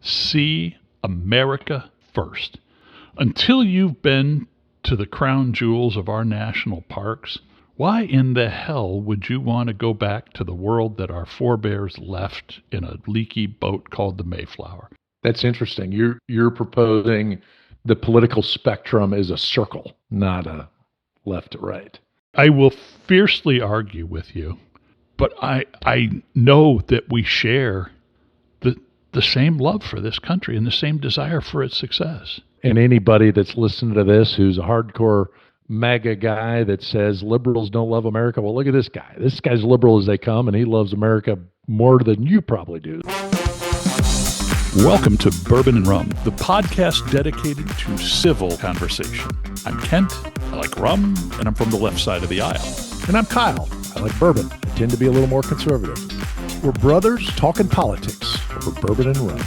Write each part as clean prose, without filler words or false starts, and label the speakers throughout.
Speaker 1: see America first. Until you've been to the crown jewels of our national parks, why in the hell would you want to go back to the world that our forebears left in a leaky boat called the Mayflower?
Speaker 2: That's interesting. You're proposing the political spectrum is a circle, not a left to right.
Speaker 1: I will fiercely argue with you, but I know that we share the same love for this country and the same desire for its success.
Speaker 2: And anybody that's listening to this who's a hardcore MAGA guy that says liberals don't love America, well, look at this guy. This guy's liberal as they come, and he loves America more than you probably do.
Speaker 1: Welcome to Bourbon and Rum, the podcast dedicated to civil conversation. I'm Kent, I like rum, and I'm from the left side of the aisle.
Speaker 2: And I'm Kyle, I like bourbon. I tend to be a little more conservative. We're brothers talking politics over bourbon and rum.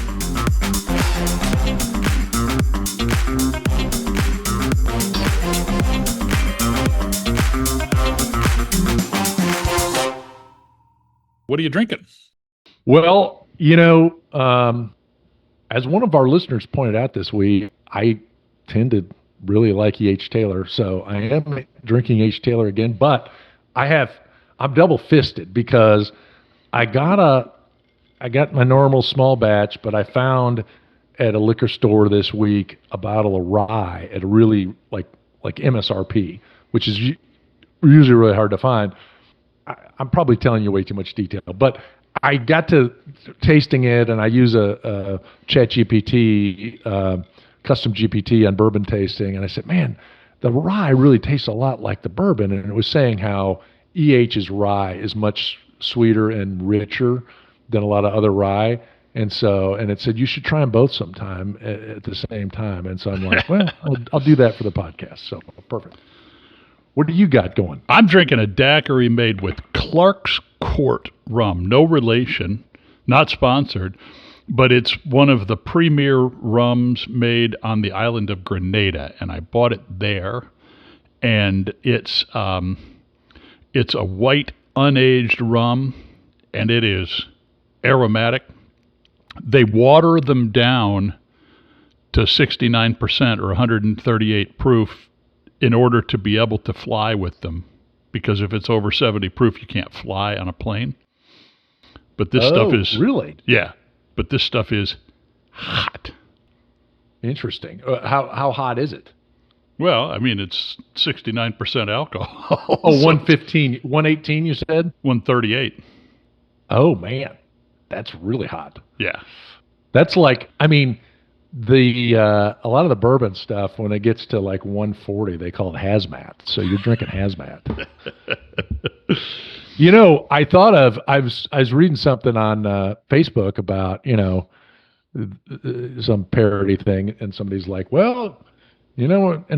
Speaker 1: What are you drinking?
Speaker 2: Well, as one of our listeners pointed out this week, I tend to really like E.H. Taylor, so I am drinking H. Taylor again, but I'm double-fisted because I got my normal small batch, but I found at a liquor store this week a bottle of rye at a really like MSRP, which is usually really hard to find. I'm probably telling you way too much detail, but I got to tasting it, and I use a ChatGPT, custom GPT on bourbon tasting, and I said, man, the rye really tastes a lot like the bourbon, and it was saying how EH's rye is much sweeter and richer than a lot of other rye, and it said you should try them both sometime at the same time, and so I'm like, well, I'll do that for the podcast, so perfect. What do you got going?
Speaker 1: I'm drinking a daiquiri made with Clark's Court rum. No relation, not sponsored, but it's one of the premier rums made on the island of Grenada, and I bought it there. And it's a white, unaged rum, and it is aromatic. They water them down to 69% or 138 proof in order to be able to fly with them, because if it's over 70 proof, you can't fly on a plane. But this stuff is
Speaker 2: really,
Speaker 1: yeah. But this stuff is hot.
Speaker 2: Interesting. How hot is it?
Speaker 1: Well, I mean, it's 69% alcohol.
Speaker 2: Oh, 115, 118, you said?
Speaker 1: 138.
Speaker 2: Oh man, that's really hot.
Speaker 1: Yeah,
Speaker 2: that's like, I mean, a lot of the bourbon stuff, when it gets to like 140, they call it hazmat. So you're drinking hazmat. I thought I was reading something on Facebook about, some parody thing, and somebody's like, well, in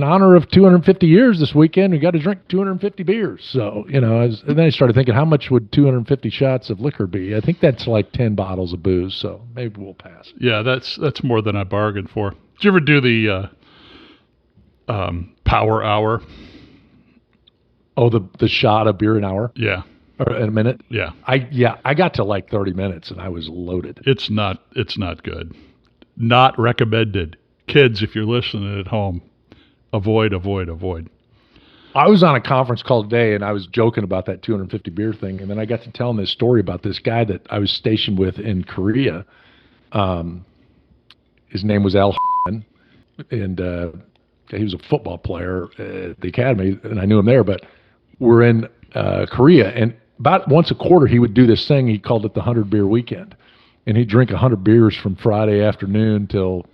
Speaker 2: honor of 250 years this weekend, we got to drink 250 beers. So, and then I started thinking, how much would 250 shots of liquor be? I think that's like 10 bottles of booze. So maybe we'll pass.
Speaker 1: Yeah, that's more than I bargained for. Did you ever do the power hour?
Speaker 2: Oh, the shot of beer an hour?
Speaker 1: Yeah.
Speaker 2: Or in a minute?
Speaker 1: Yeah.
Speaker 2: I got to like 30 minutes and I was loaded.
Speaker 1: It's not good. Not recommended. Kids, if you're listening at home, avoid.
Speaker 2: I was on a conference call today, and I was joking about that 250 beer thing, and then I got to telling this story about this guy that I was stationed with in Korea. His name was Al, and he was a football player at the academy, and I knew him there, but we're in Korea, and about once a quarter he would do this thing. He called it the 100 beer weekend, and he'd drink 100 beers from Friday afternoon till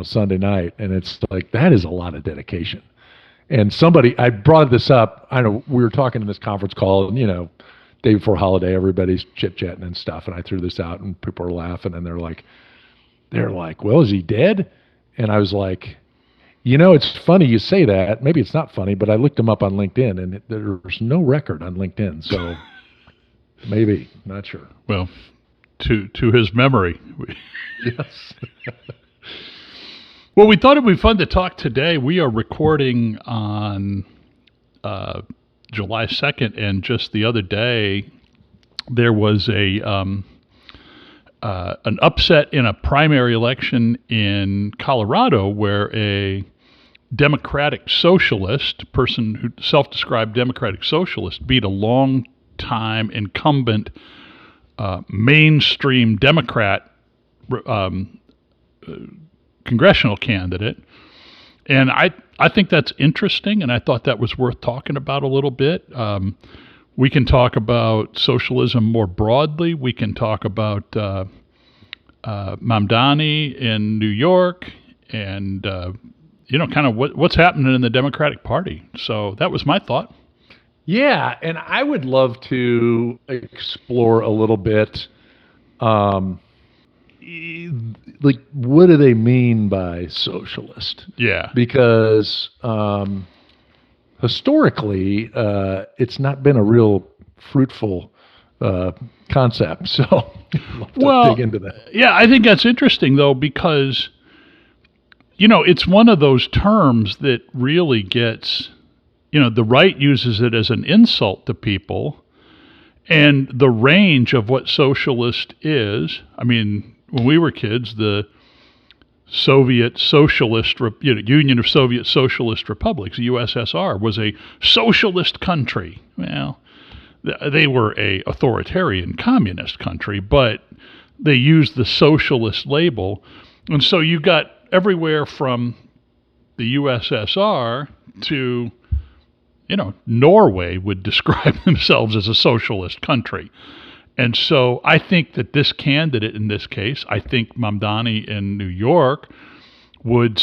Speaker 2: Sunday night, and it's like, that is a lot of dedication. And I brought this up, I know we were talking in this conference call, and day before holiday, everybody's chit-chatting and stuff, and I threw this out, and people are laughing, and they're like, well, is he dead? And I was like, it's funny you say that. Maybe it's not funny, but I looked him up on LinkedIn, and there's no record on LinkedIn, so maybe, not sure.
Speaker 1: Well, to his memory.
Speaker 2: Yes.
Speaker 1: Well, we thought it would be fun to talk today. We are recording on July 2nd, and just the other day, there was a an upset in a primary election in Colorado where a Democratic Socialist, person who self-described Democratic Socialist, beat a long-time incumbent mainstream Democrat congressional candidate. And I think that's interesting, and I thought that was worth talking about a little bit. We can talk about socialism more broadly. We can talk about Mamdani in New York and, kind of what's happening in the Democratic Party. So that was my thought.
Speaker 2: Yeah, and I would love to explore a little bit, like, what do they mean by socialist?
Speaker 1: Yeah.
Speaker 2: Because historically, it's not been a real fruitful concept. So I'd love to dig into that.
Speaker 1: Yeah, I think that's interesting, though, because, it's one of those terms that really gets, the right uses it as an insult to people. And the range of what socialist is, I mean, when we were kids, the Soviet Socialist, Union of Soviet Socialist Republics, USSR, was a socialist country. Well, they were a authoritarian communist country, but they used the socialist label. And so you got everywhere from the USSR to, Norway would describe themselves as a socialist country. And so I think that this candidate in this case, I think Mamdani in New York, would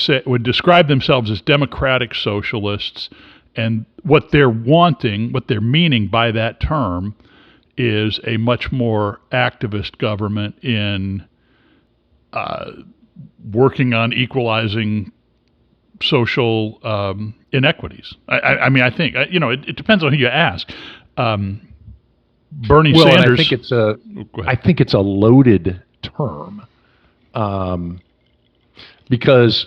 Speaker 1: describe themselves as democratic socialists, and what they're wanting, what they're meaning by that term, is a much more activist government in working on equalizing social inequities. I mean, I think it depends on who you ask. Bernie Sanders.
Speaker 2: I think it's a loaded term, because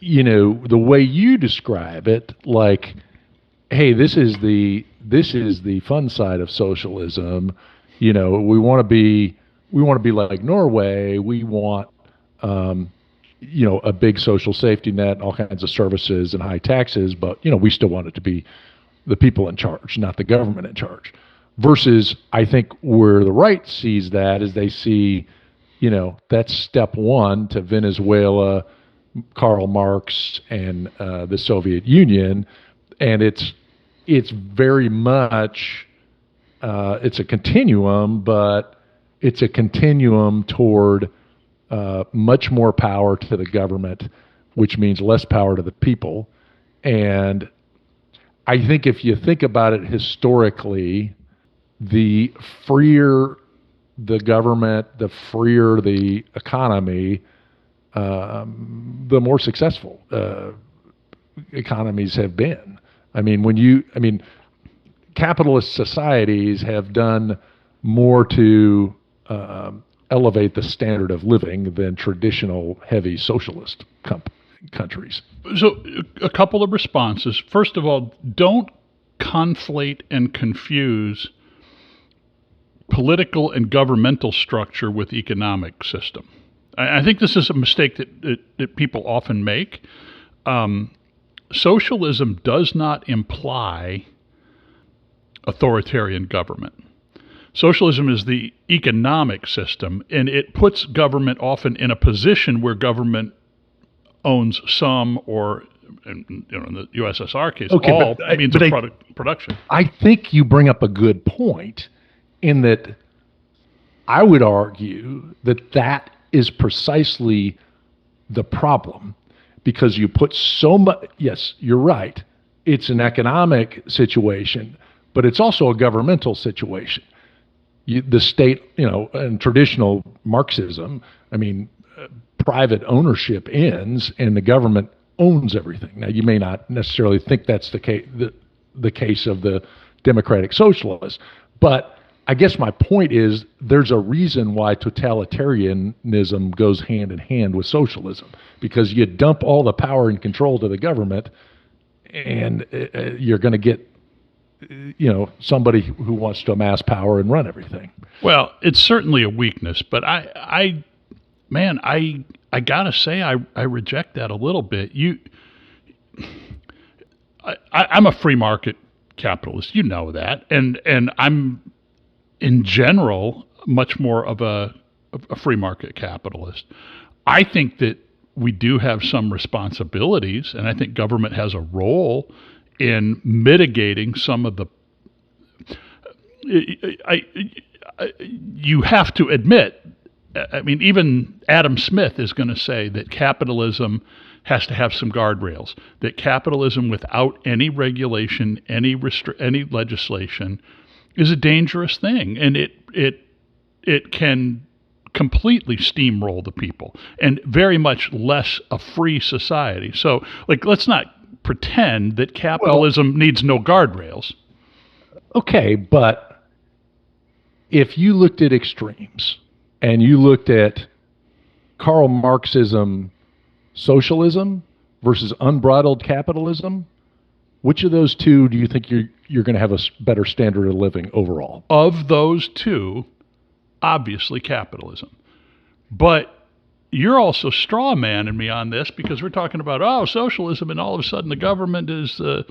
Speaker 2: the way you describe it, like, hey, this is the fun side of socialism. We want to be like Norway. We want a big social safety net, all kinds of services and high taxes, but we still want it to be the people in charge, not the government in charge. Versus, I think where the right sees that is they see, that's step one to Venezuela, Karl Marx, and the Soviet Union, and it's very much it's a continuum, but it's a continuum toward much more power to the government, which means less power to the people. And I think if you think about it historically, the freer the government, the freer the economy, the more successful economies have been. I mean, capitalist societies have done more to elevate the standard of living than traditional heavy socialist countries.
Speaker 1: So a couple of responses. First of all, don't conflate and confuse political and governmental structure with economic system. I think this is a mistake that people often make. Socialism does not imply authoritarian government. Socialism is the economic system, and it puts government often in a position where government owns some, or in the USSR case, all means of production.
Speaker 2: I think you bring up a good point, in that I would argue that is precisely the problem, because you put so much. Yes, you're right. It's an economic situation, but it's also a governmental situation. The state, in traditional Marxism, private ownership ends and the government owns everything. Now, you may not necessarily think that's the case of the Democratic Socialists, but I guess my point is there's a reason why totalitarianism goes hand in hand with socialism, because you dump all the power and control to the government, and you're going to get somebody who wants to amass power and run everything.
Speaker 1: Well, it's certainly a weakness, but I gotta say I reject that a little bit. I'm a free market capitalist, you know that, and I'm in general much more of a free market capitalist. I think that we do have some responsibilities, and I think government has a role in mitigating some of the. You have to admit, I mean, even Adam Smith is going to say that capitalism has to have some guardrails, that capitalism without any regulation, any legislation is a dangerous thing, and it can completely steamroll the people and very much less a free society. So, let's not pretend that capitalism needs no guardrails.
Speaker 2: Okay, but if you looked at extremes and you looked at Karl Marxism, socialism versus unbridled capitalism, which of those two do you think you're going to have a better standard of living overall?
Speaker 1: Of those two, obviously capitalism. But you're also straw manning me on this because we're talking about, socialism, and all of a sudden the government is, the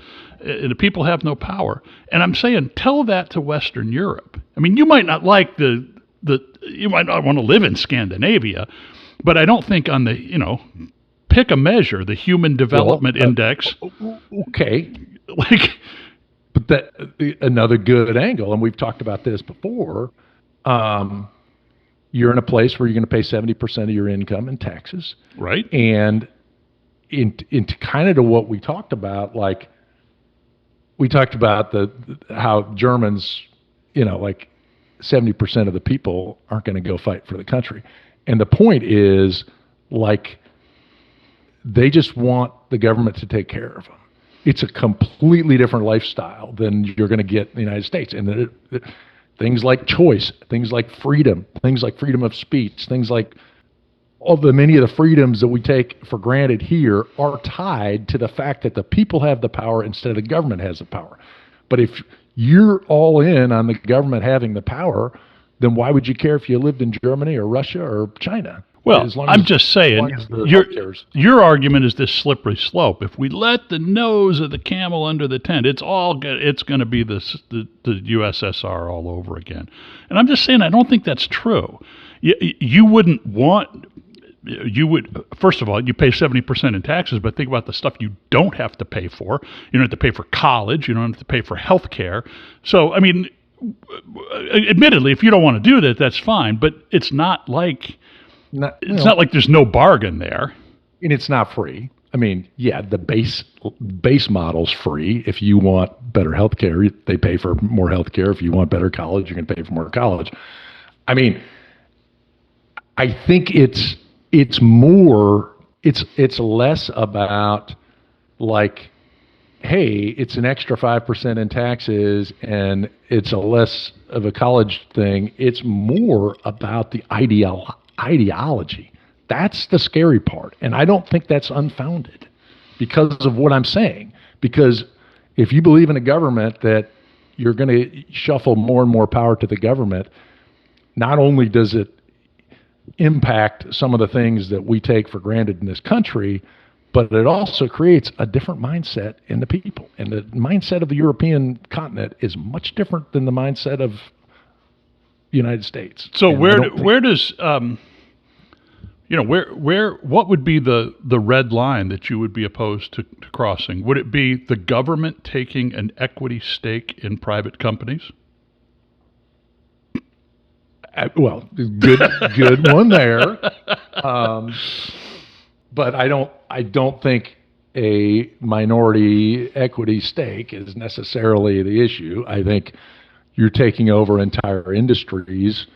Speaker 1: people have no power. And I'm saying, tell that to Western Europe. I mean, you might not like you might not want to live in Scandinavia, but I don't think on the, pick a measure, the Human Development Index.
Speaker 2: Okay. But that another good angle, and we've talked about this before, you're in a place where you're going to pay 70% of your income in taxes.
Speaker 1: Right.
Speaker 2: And into kind of to what we talked about, we talked about how Germans, 70% of the people aren't going to go fight for the country. And the point is, they just want the government to take care of them. It's a completely different lifestyle than you're going to get in the United States. And things like choice, things like freedom of speech, things like many of the freedoms that we take for granted here are tied to the fact that the people have the power instead of the government has the power. But if you're all in on the government having the power, then why would you care if you lived in Germany or Russia or China?
Speaker 1: Well, I'm just saying, your argument is this slippery slope. If we let the nose of the camel under the tent, it's going to be the USSR all over again. And I'm just saying, I don't think that's true. You wouldn't want. You would, first of all, you pay 70% in taxes, but think about the stuff you don't have to pay for. You don't have to pay for college. You don't have to pay for health care. So, I mean, admittedly, if you don't want to do that, that's fine. But it's not like not like there's no bargain there.
Speaker 2: And it's not free. I mean, yeah, the base model's free. If you want better health care, they pay for more health care. If you want better college, you're going to pay for more college. I mean, I think it's less about hey, it's an extra 5% in taxes and it's a less of a college thing. It's more about the ideology. That's the scary part. And I don't think that's unfounded because of what I'm saying. Because if you believe in a government that you're going to shuffle more and more power to the government, not only does it impact some of the things that we take for granted in this country, but it also creates a different mindset in the people. And the mindset of the European continent is much different than the mindset of the United States.
Speaker 1: So where does what would be the red line that you would be opposed to crossing? Would it be the government taking an equity stake in private companies?
Speaker 2: Well, good one there. But I don't think a minority equity stake is necessarily the issue. I think you're taking over entire industries.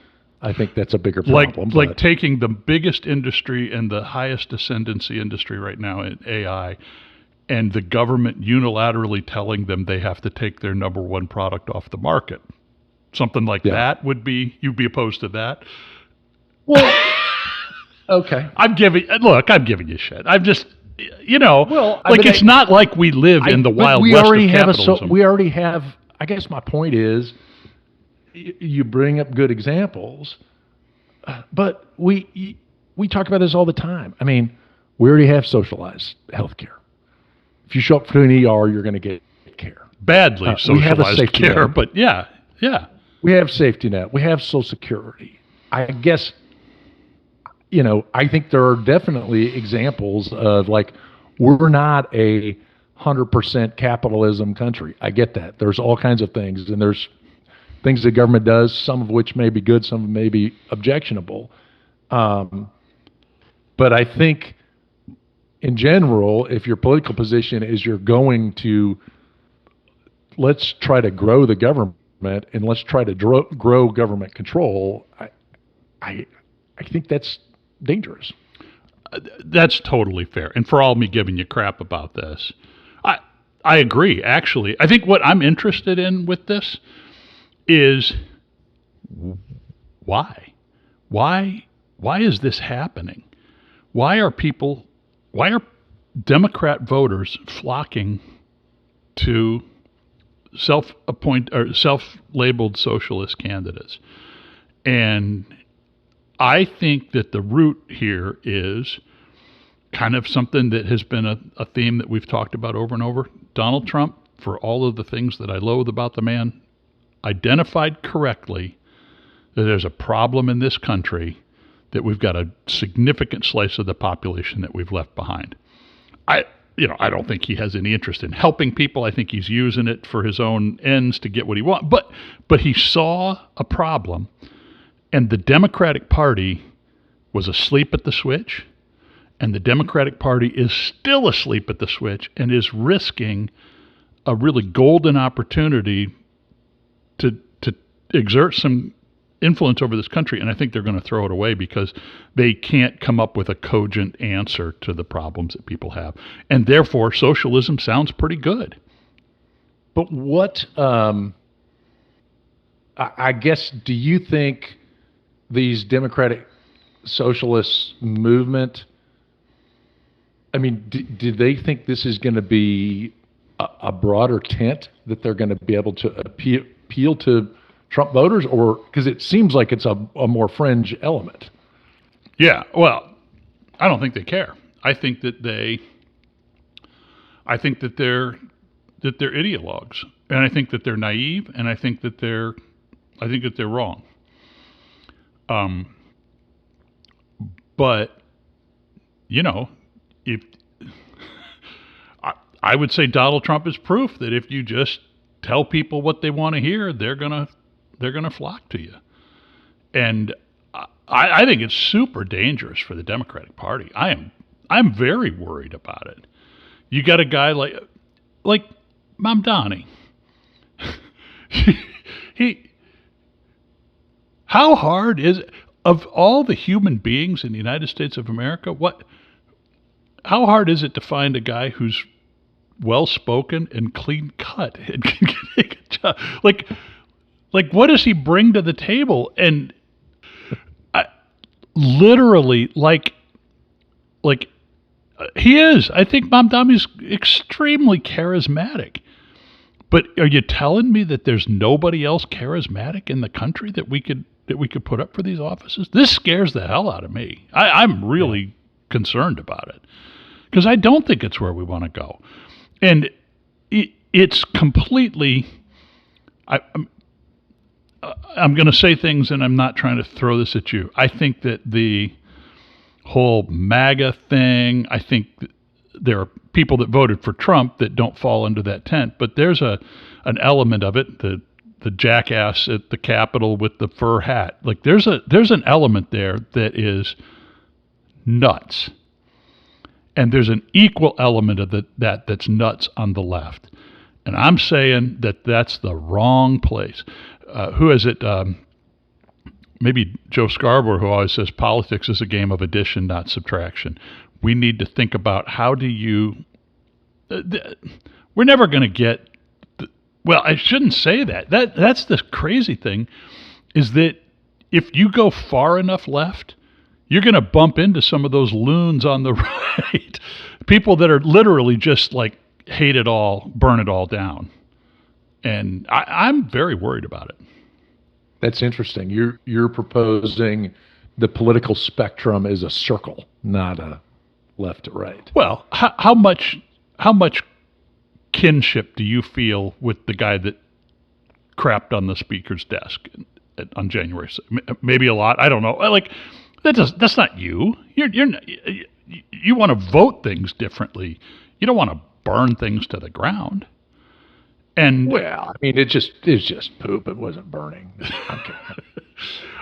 Speaker 2: I think that's a bigger problem.
Speaker 1: Like taking the biggest industry and the highest ascendancy industry right now in AI, and the government unilaterally telling them they have to take their number one product off the market. Something like that you'd be opposed to that?
Speaker 2: Well, okay.
Speaker 1: I'm giving you shit. I'm just, it's not like we live in the wild west of capitalism.
Speaker 2: We already have, I guess my point is, you bring up good examples, but we talk about this all the time. I mean, we already have socialized healthcare. If you show up to an ER, you're going to get care.
Speaker 1: Badly
Speaker 2: We have a
Speaker 1: socialized
Speaker 2: safety
Speaker 1: care,
Speaker 2: net.
Speaker 1: but yeah.
Speaker 2: We have safety net. We have Social Security. I guess, I think there are definitely examples of like, we're not a 100% capitalism country. I get that. There's all kinds of things, and there's things the government does, some of which may be good, some may be objectionable. But I think in general, if your political position is you're going to, let's try to grow the government and let's try to grow government control, I think that's dangerous.
Speaker 1: That's totally fair. And for all me giving you crap about this, I agree, actually. I think what I'm interested in with this is why? Why is this happening? Why are Democrat voters flocking to self-labeled socialist candidates? And I think that the root here is kind of something that has been a theme that we've talked about over and over. Donald Trump, for all of the things that I loathe about the man, identified correctly that there's a problem in this country, that we've got a significant slice of the population that we've left behind. I don't think he has any interest in helping people. I think he's using it for his own ends to get what he wants. But he saw a problem, and the Democratic Party was asleep at the switch, and the Democratic Party is still asleep at the switch and is risking a really golden opportunity to exert some influence over this country, and I think they're going to throw it away because they can't come up with a cogent answer to the problems that people have. And therefore, socialism sounds pretty good.
Speaker 2: But what, I guess, do you think these democratic socialist movement, I mean, do they think this is going to be a broader tent that they're going to be able to appeal to Trump voters, or because it seems like it's a more fringe element?
Speaker 1: Yeah, well, I don't think they care. I think that they're ideologues, and I think that they're naive, and I think that they're wrong. But if I would say Donald Trump is proof that if you just tell people what they want to hear, they're gonna flock to you. And I think it's super dangerous for the Democratic Party. I'm very worried about it. You got a guy like Mamdani. How hard is it, of all the human beings in the United States of America, how hard is it to find a guy who's well-spoken and clean-cut and can take a job? Like, what does he bring to the table? And literally, he is. I think Mamdani's extremely charismatic. But are you telling me that there's nobody else charismatic in the country that we could put up for these offices? This scares the hell out of me. I'm really concerned about it because I don't think it's where we want to go. And it's completely, I'm going to say things, and I'm not trying to throw this at you. I think that the whole MAGA thing, I think there are people that voted for Trump that don't fall into that tent, but there's an element of it, the jackass at the Capitol with the fur hat. Like there's an element there that is nuts. And there's an equal element of that's nuts on the left. And I'm saying that that's the wrong place. Who is it? Maybe Joe Scarborough, who always says politics is a game of addition, not subtraction. We need to think about how do you... we're never going to get... Well, I shouldn't say that. That's the crazy thing, is that if you go far enough left, you're going to bump into some of those loons on the right. People that are literally just like hate it all, burn it all down. And I'm very worried about it.
Speaker 2: That's interesting. You're proposing the political spectrum is a circle, not a left to right.
Speaker 1: Well, how much kinship do you feel with the guy that crapped on the speaker's desk on January 6th? Maybe a lot. I don't know. Like that's not you. You want to vote things differently. You don't want to burn things to the ground. And
Speaker 2: well, I mean, it's just poop. It wasn't burning. Okay.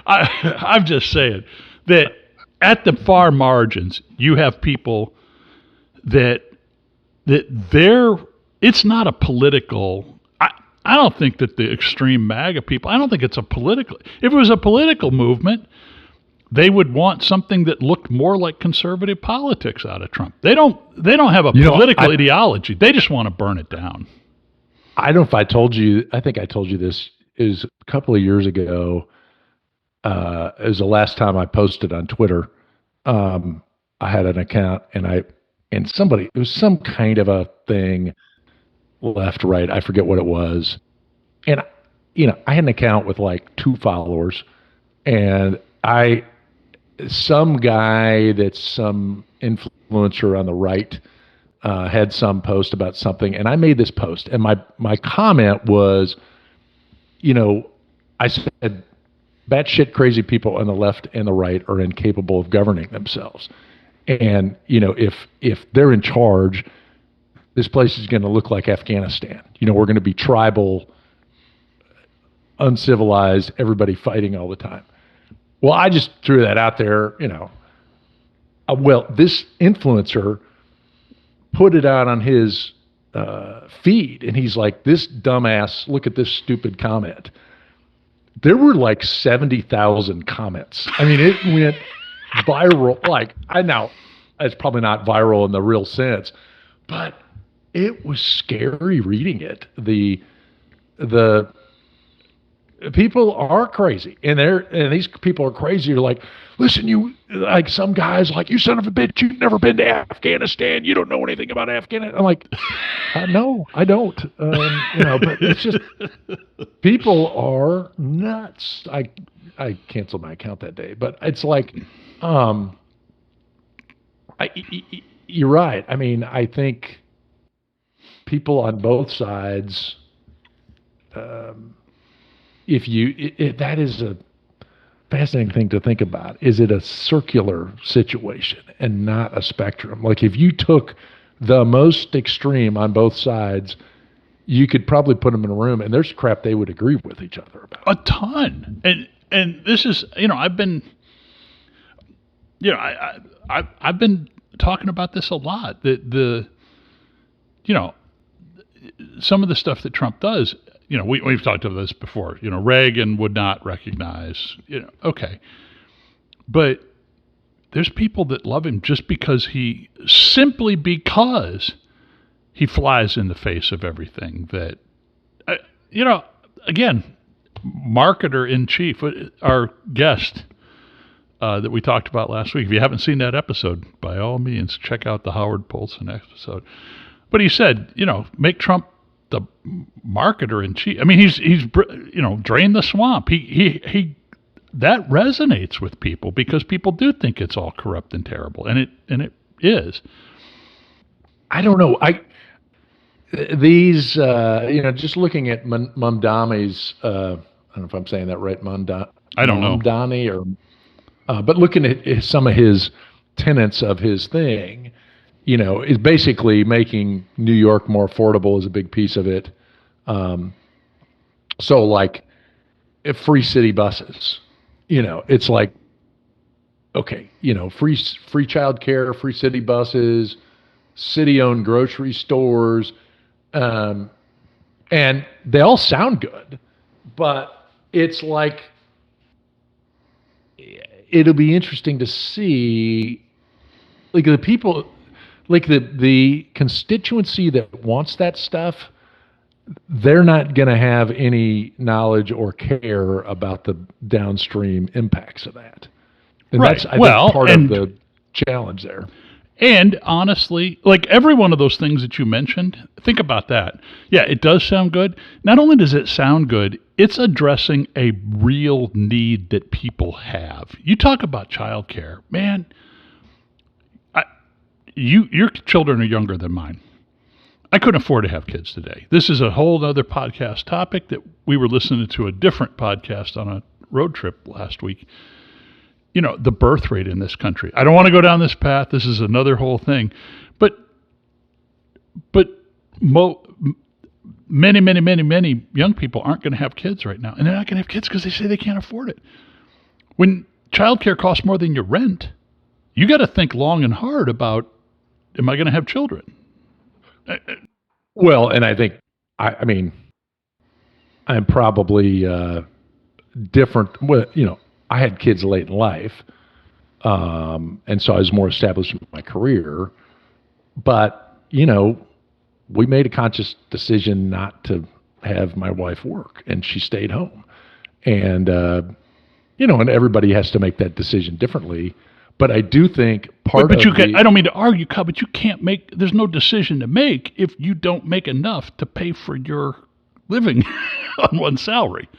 Speaker 1: I'm just saying that at the far margins, you have people that it's not a political. I don't think that the extreme MAGA people. I don't think it's a political. If it was a political movement, they would want something that looked more like conservative politics out of Trump. They don't have a political ideology. They just want to burn it down.
Speaker 2: I don't know if I told you. I think I told you this is a couple of years ago. It was the last time I posted on Twitter. I had an account, and somebody, it was some kind of a thing, left, right. I forget what it was, and I had an account with like 2 followers, and some guy that's some influencer on the right. Had some post about something, and I made this post, and my comment was, I said, batshit crazy people on the left and the right are incapable of governing themselves, and if they're in charge, this place is going to look like Afghanistan. We're going to be tribal, uncivilized, everybody fighting all the time. Well, I just threw that out there, well, this influencer put it out on his feed, and he's like, this dumbass, look at this stupid comment. There were like 70,000 comments. I mean, it went viral. Like, I know it's probably not viral in the real sense, but it was scary reading it. The people are crazy, and these people are crazy. You're like, listen, you, like, some guys like, you son of a bitch, you've never been to Afghanistan, you don't know anything about Afghanistan. I'm like, no, I don't. But it's just, people are nuts. I canceled my account that day, but it's like, you're right. I mean, I think people on both sides, that is a fascinating thing to think about. Is it a circular situation and not a spectrum? Like, if you took the most extreme on both sides, you could probably put them in a room, and there's crap they would agree with each other about.
Speaker 1: A ton. And this is, I've been, I've been talking about this a lot. Some of the stuff that Trump does, we've talked about this before. Reagan would not recognize, okay. But there's people that love him just simply because he flies in the face of everything that, again, marketer in chief, our guest that we talked about last week. If you haven't seen that episode, by all means, check out the Howard Polson episode. But he said, make Trump the marketer in chief. I mean, he's drained the swamp. He that resonates with people because people do think it's all corrupt and terrible, and it is.
Speaker 2: I don't know. Just looking at Mamdani's, I don't know if I'm saying that right,
Speaker 1: I don't know.
Speaker 2: Mamdani, but looking at some of his tenets of his thing, is basically making New York more affordable is a big piece of it. So like free city buses, it's like, okay, free child care, free city buses, city-owned grocery stores, and they all sound good, but it's like, it'll be interesting to see, like, the people, like the constituency that wants that stuff, they're not going to have any knowledge or care about the downstream impacts of that. And
Speaker 1: right.
Speaker 2: That's, I think, part of the challenge there.
Speaker 1: And honestly, like every one of those things that you mentioned, think about that. Yeah, it does sound good. Not only does it sound good, it's addressing a real need that people have. You talk about childcare, man. Your children are younger than mine. I couldn't afford to have kids today. This is a whole other podcast topic that we were listening to a different podcast on a road trip last week. The birth rate in this country. I don't want to go down this path. This is another whole thing. But many young people aren't going to have kids right now. And they're not going to have kids because they say they can't afford it. When childcare costs more than your rent, you got to think long and hard about, am I going to have children?
Speaker 2: Well, and I think, I mean, I'm probably different. Well, I had kids late in life, and so I was more established in my career. But, we made a conscious decision not to have my wife work, and she stayed home. And, and everybody has to make that decision differently. But I do think I don't mean to argue, Kyle, but you can't there's no decision to make if you don't make enough to pay for your living on one salary.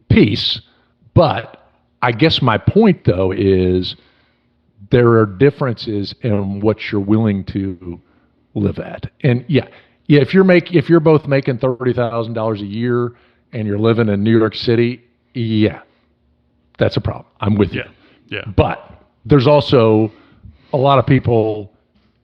Speaker 2: Peace. But I guess my point, though, is there are differences in what you're willing to live at. And if you're both making $30,000 a year and you're living in New York City, that's a problem. I'm with you.
Speaker 1: Yeah.
Speaker 2: But there's also a lot of people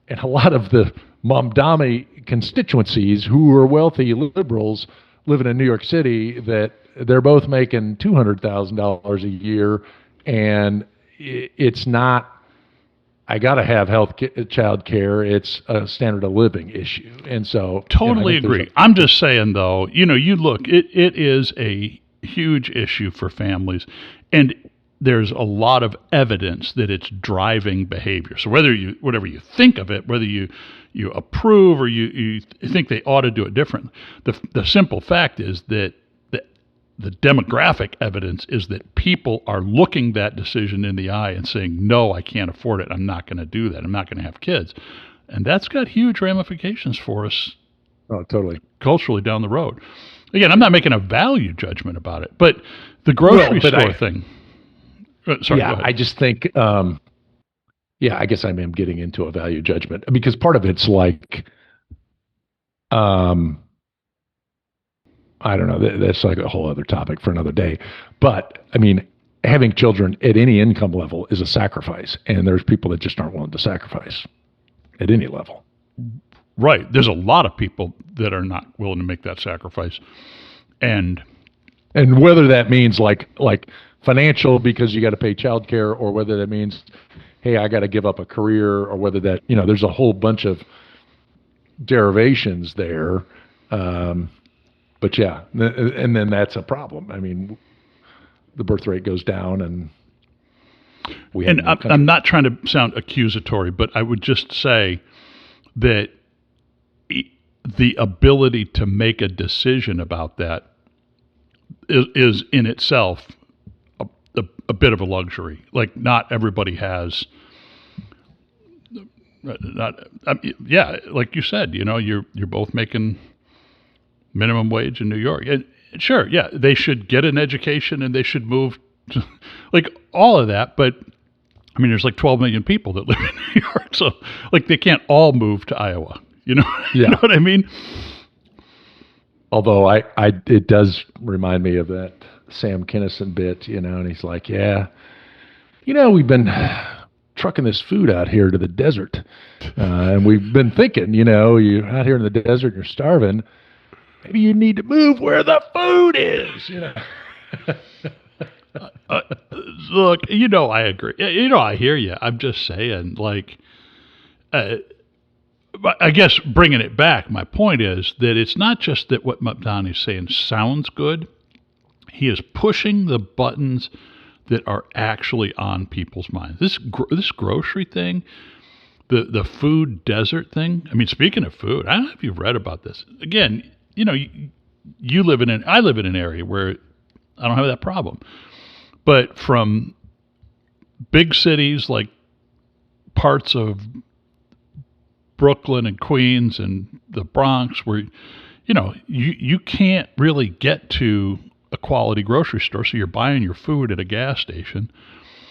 Speaker 2: and a lot of the Mamdani constituencies who are wealthy liberals living in New York City that they're both making $200,000 a year, and it's not, I got to have child care. It's a standard of living issue. And so
Speaker 1: totally agree. I'm just saying, though, you look, it is a huge issue for families, and there's a lot of evidence that it's driving behavior. So whatever you think of it, whether you approve or you think they ought to do it differently, the simple fact is that the demographic evidence is that people are looking that decision in the eye and saying, no, I can't afford it. I'm not going to do that. I'm not going to have kids. And that's got huge ramifications for us.
Speaker 2: Oh, totally.
Speaker 1: Culturally down the road. Again, I'm not making a value judgment about it, but the grocery store thing. Sorry, go ahead.
Speaker 2: I just think, I guess I am getting into a value judgment because part of it's like, I don't know, that's like a whole other topic for another day. But I mean, having children at any income level is a sacrifice, and there's people that just aren't willing to sacrifice at any level.
Speaker 1: Right. There's a lot of people that are not willing to make that sacrifice. And
Speaker 2: whether that means like financial because you got to pay child care, or whether that means, hey, I got to give up a career, or whether that, there's a whole bunch of derivations there. But and then that's a problem. I mean, the birth rate goes down, and
Speaker 1: I'm not trying to sound accusatory, but I would just say that the ability to make a decision about that is in itself a bit of a luxury. Like, not everybody has. Like you said, you're both making minimum wage in New York, and sure, they should get an education and they should move to, like, all of that. But I mean, there's like 12 million people that live in New York, so like they can't all move to Iowa. You know what I mean?
Speaker 2: Although it does remind me of that Sam Kinison bit, and he's like, we've been trucking this food out here to the desert, and we've been thinking, you're out here in the desert and you're starving. Maybe you need to move where the food is,
Speaker 1: Look, I agree. I hear you. I'm just saying, like, I guess bringing it back, my point is that it's not just that what Mamdani is saying sounds good. He is pushing the buttons that are actually on people's minds. This grocery thing, the food desert thing. I mean, speaking of food, I don't know if you've read about this. Again, I live in an area where I don't have that problem. But from big cities like parts of Brooklyn and Queens and the Bronx where, you can't really get to a quality grocery store, so you're buying your food at a gas station.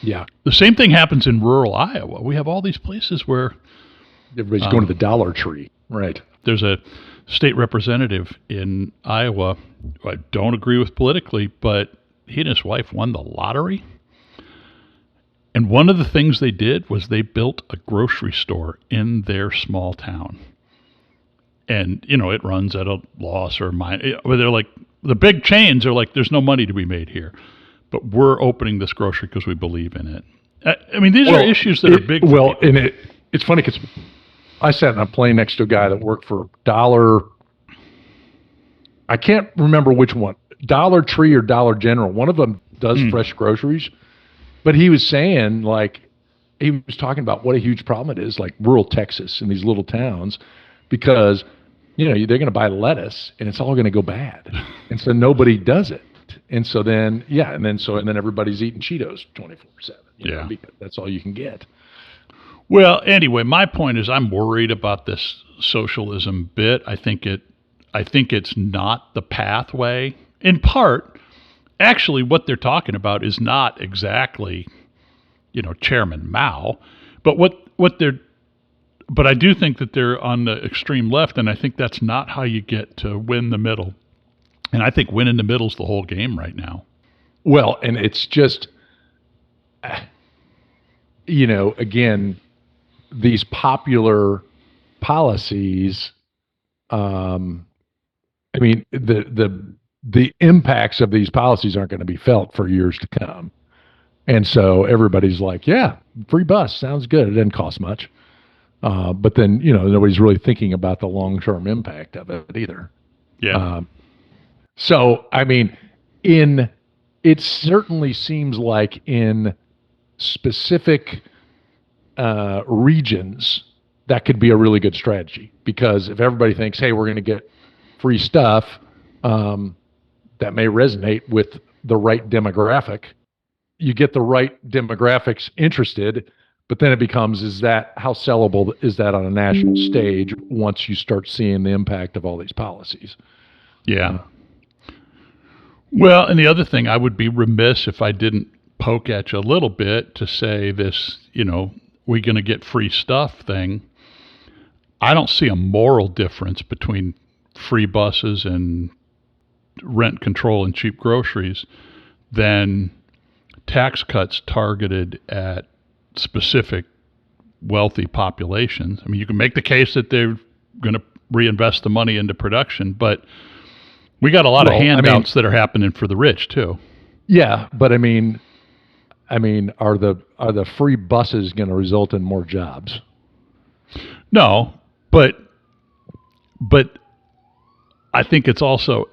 Speaker 2: Yeah.
Speaker 1: The same thing happens in rural Iowa. We have all these places where
Speaker 2: everybody's going to the Dollar Tree. Right.
Speaker 1: There's a state representative in Iowa who I don't agree with politically, but he and his wife won the lottery. And one of the things they did was they built a grocery store in their small town. And, it runs at a loss or minus. They're like, the big chains are like, there's no money to be made here. But we're opening this grocery because we believe in it. I mean, these are issues that are big.
Speaker 2: Well, and it's funny because I sat on a plane next to a guy that worked for Dollar. I can't remember which one, Dollar Tree or Dollar General. One of them does fresh groceries. But he was saying, he was talking about what a huge problem it is, like rural Texas and these little towns, because, they're going to buy lettuce and it's all going to go bad. And so nobody does it. And so then, and then everybody's eating Cheetos 24/7. Because that's all you can get.
Speaker 1: Well, anyway, my point is I'm worried about this socialism bit. I think it's not the pathway. In part, actually, what they're talking about is not exactly, Chairman Mao, but but I do think that they're on the extreme left, and I think that's not how you get to win the middle. And I think winning the middle is the whole game right now.
Speaker 2: Well, and it's just, again, these popular policies, the impacts of these policies aren't going to be felt for years to come. And so everybody's like, yeah, free bus sounds good. It doesn't cost much. But then, nobody's really thinking about the long-term impact of it either.
Speaker 1: Yeah.
Speaker 2: So, it certainly seems like in specific regions, that could be a really good strategy. Because if everybody thinks, hey, we're going to get free stuff, that may resonate with the right demographic. You get the right demographics interested, but then it becomes, how sellable is that on a national stage once you start seeing the impact of all these policies?
Speaker 1: Yeah. Well, and the other thing, I would be remiss if I didn't poke at you a little bit to say this, we're going to get free stuff thing. I don't see a moral difference between free buses and rent control and cheap groceries than tax cuts targeted at specific wealthy populations. I mean, you can make the case that they're going to reinvest the money into production, but we got a lot of handouts that are happening for the rich too.
Speaker 2: Yeah, but are the free buses going to result in more jobs?
Speaker 1: No, but I think it's also,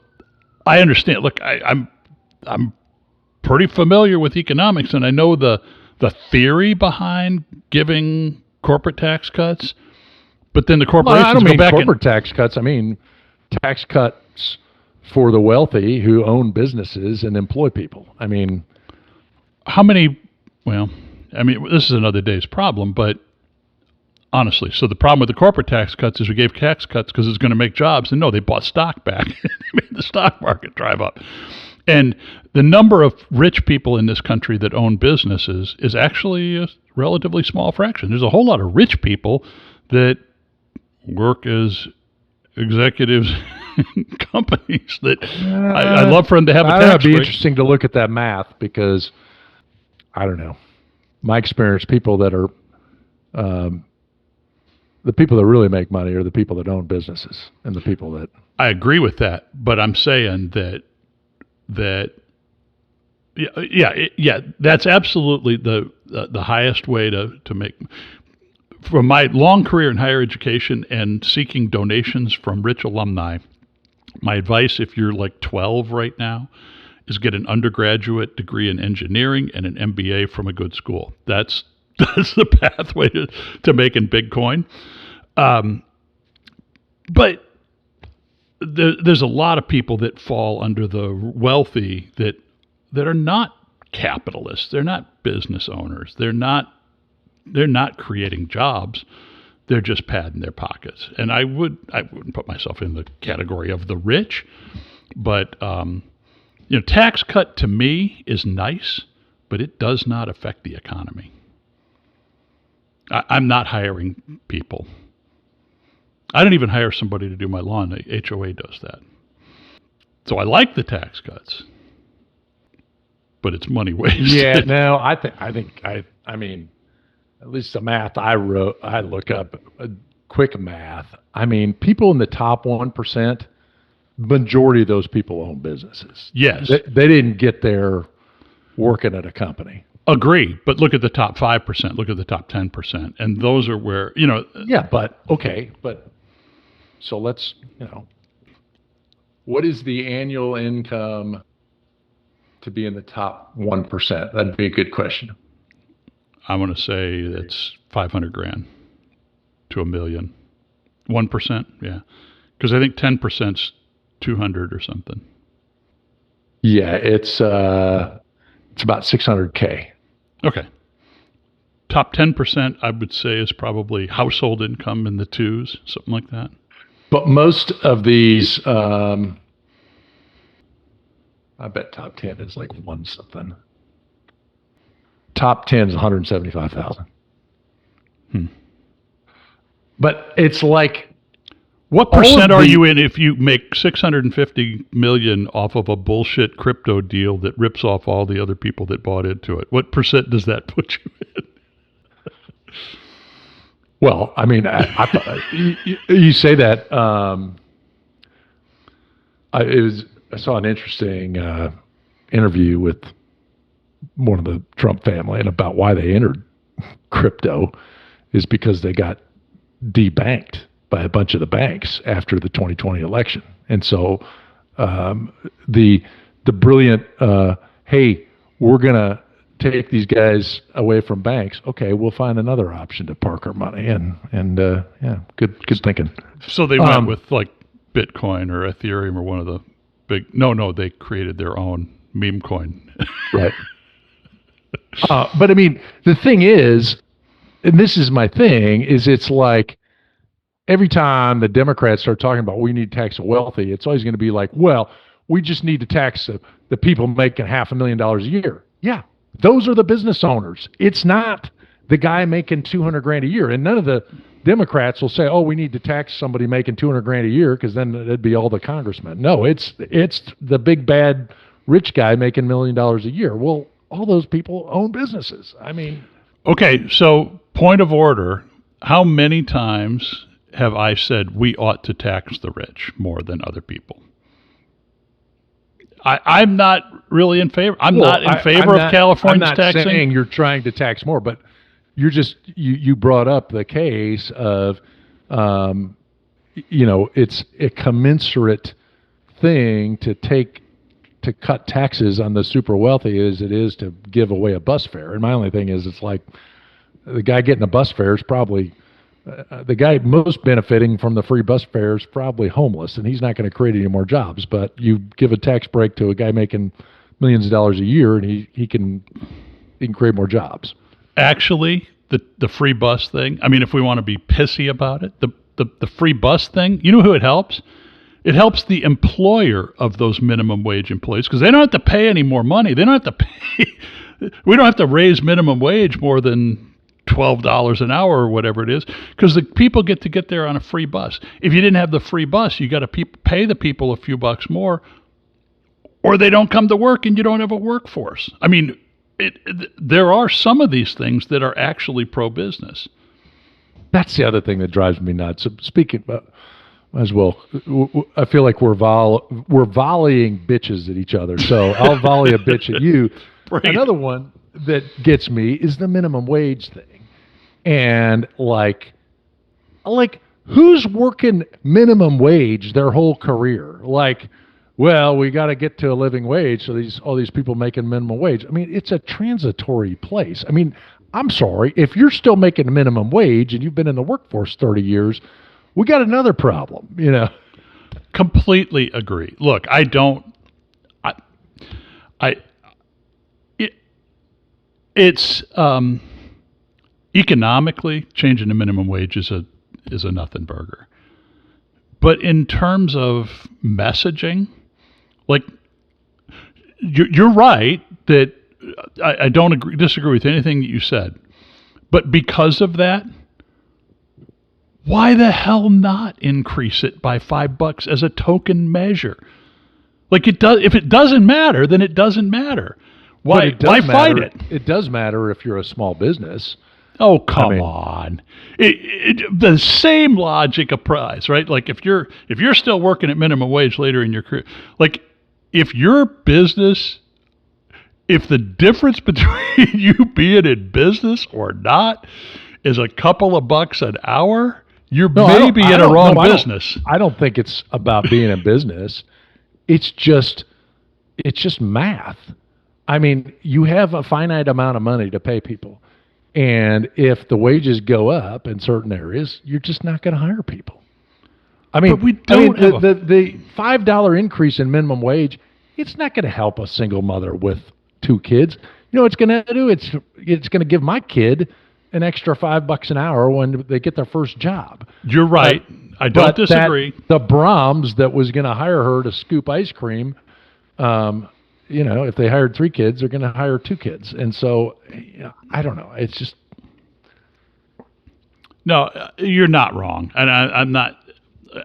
Speaker 1: I understand. Look, I'm pretty familiar with economics, and I know the theory behind giving corporate tax cuts. But then the corporations
Speaker 2: I don't
Speaker 1: go
Speaker 2: mean
Speaker 1: back
Speaker 2: corporate tax cuts. I mean tax cuts for the wealthy who own businesses and employ people.
Speaker 1: How many? Well, this is another day's problem, but honestly, so the problem with the corporate tax cuts is we gave tax cuts because it's going to make jobs, and no, they bought stock back. They made the stock market drive up. And the number of rich people in this country that own businesses is actually a relatively small fraction. There's a whole lot of rich people that work as executives in companies that I love for them to have a tax break.
Speaker 2: It'd be interesting to look at that math because, I don't know, my experience, people that are the people that really make money are the people that own businesses and the people that.
Speaker 1: I agree with that, but I'm saying that that's absolutely the highest way to make. From my long career in higher education and seeking donations from rich alumni, my advice, if you're like 12 right now, is get an undergraduate degree in engineering and an MBA from a good school. That's the pathway to making big coin. But there's a lot of people that fall under the wealthy that are not capitalists. They're not business owners. They're not creating jobs. They're just padding their pockets. And I wouldn't put myself in the category of the rich, but tax cut to me is nice, but it does not affect the economy. I'm not hiring people. I don't even hire somebody to do my lawn. The HOA does that. So I like the tax cuts, but it's money wasted.
Speaker 2: Yeah, no, I mean, at least the math I look up, quick math. I mean, people in the top 1%, majority of those people own businesses.
Speaker 1: Yes.
Speaker 2: They didn't get there working at a company.
Speaker 1: Agree, but look at the top 5%, look at the top 10%, and those are where,
Speaker 2: Yeah, but so let's, what is the annual income to be in the top 1%? That'd be a good question.
Speaker 1: I'm going to say it's $500,000 to $1 million. 1%, yeah, because I think 10%'s 200 or something.
Speaker 2: Yeah, it's about $600K.
Speaker 1: Okay. Top 10%, I would say, is probably household income in the twos, something like that.
Speaker 2: But most of these, I bet top 10 is like one something. Top 10 is 175,000. But it's like,
Speaker 1: what percent are you in if you make $650 million off of a bullshit crypto deal that rips off all the other people that bought into it? What percent does that put you in?
Speaker 2: Well, I mean, you say that. I saw an interesting interview with one of the Trump family, and about why they entered crypto is because they got debanked by a bunch of the banks after the 2020 election. And so the brilliant, hey, we're going to take these guys away from banks. Okay, we'll find another option to park our money in. And yeah, good thinking.
Speaker 1: So they went with like Bitcoin or Ethereum or one of the big, no, they created their own meme coin.
Speaker 2: Right. But I mean, the thing is, and this is my thing, is it's like, every time the Democrats start talking about we need to tax the wealthy, it's always going to be like, well, we just need to tax the people making $500,000 a year. Yeah, those are the business owners. It's not the guy making $200,000 a year. And none of the Democrats will say, oh, we need to tax somebody making $200,000 a year because then it'd be all the congressmen. No, it's the big bad rich guy making $1 million a year. Well, all those people own businesses. I mean.
Speaker 1: Okay, so point of order, how many times have I said we ought to tax the rich more than other people? I'm not really in favor. I'm not in favor of California's taxing.
Speaker 2: I'm not saying you're trying to tax more, but you're just you brought up the case of, it's a commensurate thing to cut taxes on the super wealthy as it is to give away a bus fare. And my only thing is, it's like the guy getting a bus fare is probably. The guy most benefiting from the free bus fare is probably homeless, and he's not going to create any more jobs. But you give a tax break to a guy making millions of dollars a year, and he can create more jobs.
Speaker 1: Actually, the free bus thing, I mean, if we want to be pissy about it, the free bus thing, you know who it helps? It helps the employer of those minimum wage employees because they don't have to pay any more money. They don't have to pay. We don't have to raise minimum wage more than $12 an hour or whatever it is, because the people get there on a free bus. If you didn't have the free bus, you got to pay the people a few bucks more, or they don't come to work and you don't have a workforce. I mean, there are some of these things that are actually pro-business.
Speaker 2: That's the other thing that drives me nuts. Speaking about, as well, I feel like we're volleying bitches at each other. So I'll volley a bitch at you.
Speaker 1: Right.
Speaker 2: Another one that gets me is the minimum wage thing. And like who's working minimum wage their whole career? Like, well, we got to get to a living wage, so all these people making minimum wage. I mean, it's a transitory place. I mean, I'm sorry, if you're still making a minimum wage and you've been in the workforce 30 years, we got another problem,
Speaker 1: Completely agree. Look, it's economically, changing the minimum wage is a is a nothing burger. But in terms of messaging, like you're right that I don't disagree with anything that you said. But because of that, why the hell not increase it by $5 as a token measure? Like it does. If it doesn't matter, then it doesn't matter. Why fight it?
Speaker 2: It does matter if you're a small business.
Speaker 1: Oh, come on. The same logic applies, right? Like if you're still working at minimum wage later in your career, like if your business, if the difference between you being in business or not is a couple of bucks an hour, you're maybe in a wrong business.
Speaker 2: I don't think it's about being in business. It's just math. I mean, you have a finite amount of money to pay people. And if the wages go up in certain areas, you're just not going to hire people. I mean, the $5 increase in minimum wage, it's not going to help a single mother with 2 kids. You know what it's going to do? It's going to give my kid an extra $5 an hour when they get their first job.
Speaker 1: You're right. I don't disagree.
Speaker 2: The Brahms that was going to hire her to scoop ice cream, if they hired 3 kids, they're going to hire 2 kids. And so, I don't know. It's just.
Speaker 1: No, you're not wrong. And I'm not,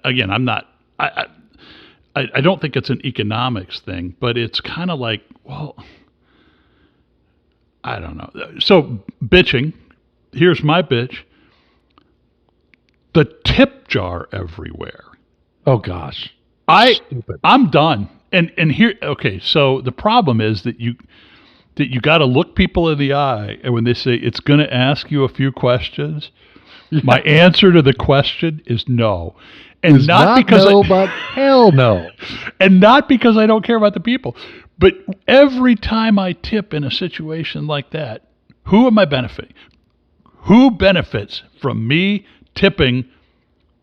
Speaker 1: again, I'm not, I don't think it's an economics thing, but it's kind of like, well, I don't know. So bitching, here's my bitch. The tip jar everywhere.
Speaker 2: Oh gosh.
Speaker 1: I'm done. And here, okay, so the problem is that you got to look people in the eye, and when they say it's going to ask you a few questions, my answer to the question is no. And
Speaker 2: it's not because but hell no.
Speaker 1: And not because I don't care about the people, but every time I tip in a situation like that, who am I benefiting? Who benefits from me tipping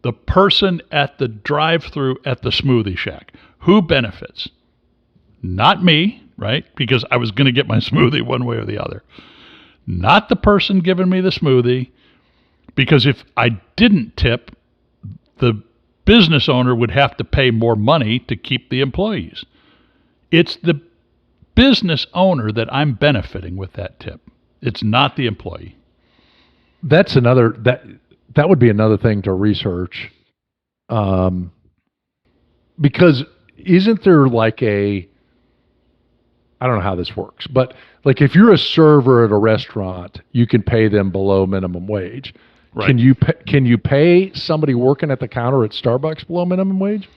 Speaker 1: the person at the drive-thru at the smoothie shack? Who benefits? Not me, right? Because I was going to get my smoothie one way or the other. Not the person giving me the smoothie, because if I didn't tip, the business owner would have to pay more money to keep the employees. It's the business owner that I'm benefiting with that tip. It's not the employee.
Speaker 2: That's another that would be another thing to research, because isn't there like I don't know how this works, but like if you're a server at a restaurant, you can pay them below minimum wage. Right. Can you pay somebody working at the counter at Starbucks below minimum wage?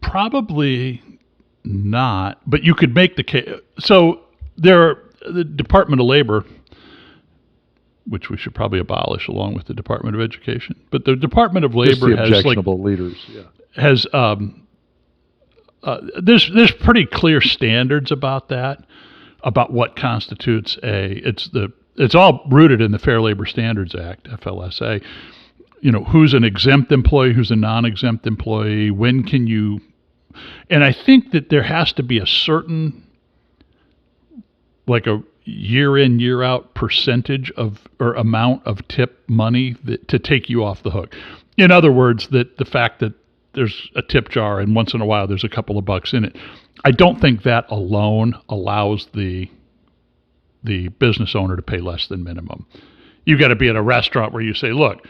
Speaker 1: Probably not, but you could make the case. So the Department of Labor, which we should probably abolish along with the Department of Education, but the Department of Labor has
Speaker 2: objectionable leaders. Yeah.
Speaker 1: Has there's pretty clear standards about that, about what constitutes it's all rooted in the Fair Labor Standards Act, FLSA. Who's an exempt employee, who's a non-exempt employee, when can you, and I think that there has to be a certain, like a year in, year out percentage of or amount of tip money to take you off the hook. In other words, that the fact that there's a tip jar and once in a while there's a couple of bucks in it, I don't think that alone allows the business owner to pay less than minimum. You got to be at a restaurant where you say, look,